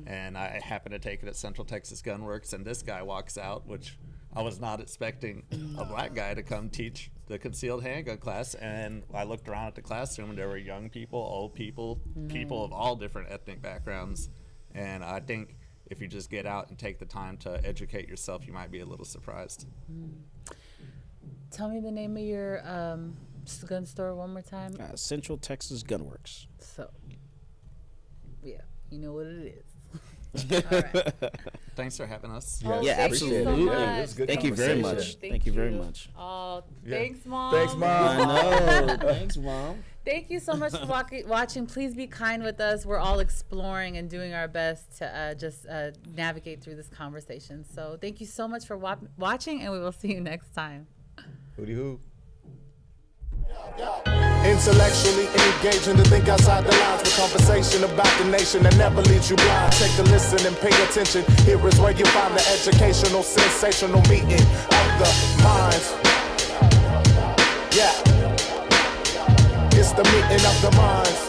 And I happened to take it at Central Texas Gun Works, and this guy walks out, which I was not expecting a black guy to come teach the concealed handgun class. And I looked around at the classroom, and there were young people, old people, people of all different ethnic backgrounds. And I think if you just get out and take the time to educate yourself, you might be a little surprised. Tell me the name of your gun store one more time. Central Texas Gun Works. So, yeah, you know what it is. All right. Thanks for having us. Oh, Yeah, thank you absolutely. so Yeah, much. it was good Thank you very conversation. much. Thank you very much. Oh, Yeah. thanks, Mom. Thanks, Mom. I know. Thanks, Mom. Thank you so much for watching. Please be kind with us. We're all exploring and doing our best to just navigate through this conversation. So thank you so much for watching, and we will see you next time. Hootie hoo. Intellectually engaging to think outside the lines with conversation about the nation that never leaves you blind. Take a listen and pay attention. Here is where you find the educational, sensational meeting of the minds. Yeah, it's the meeting of the minds.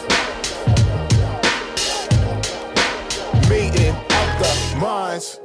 Meeting of the minds.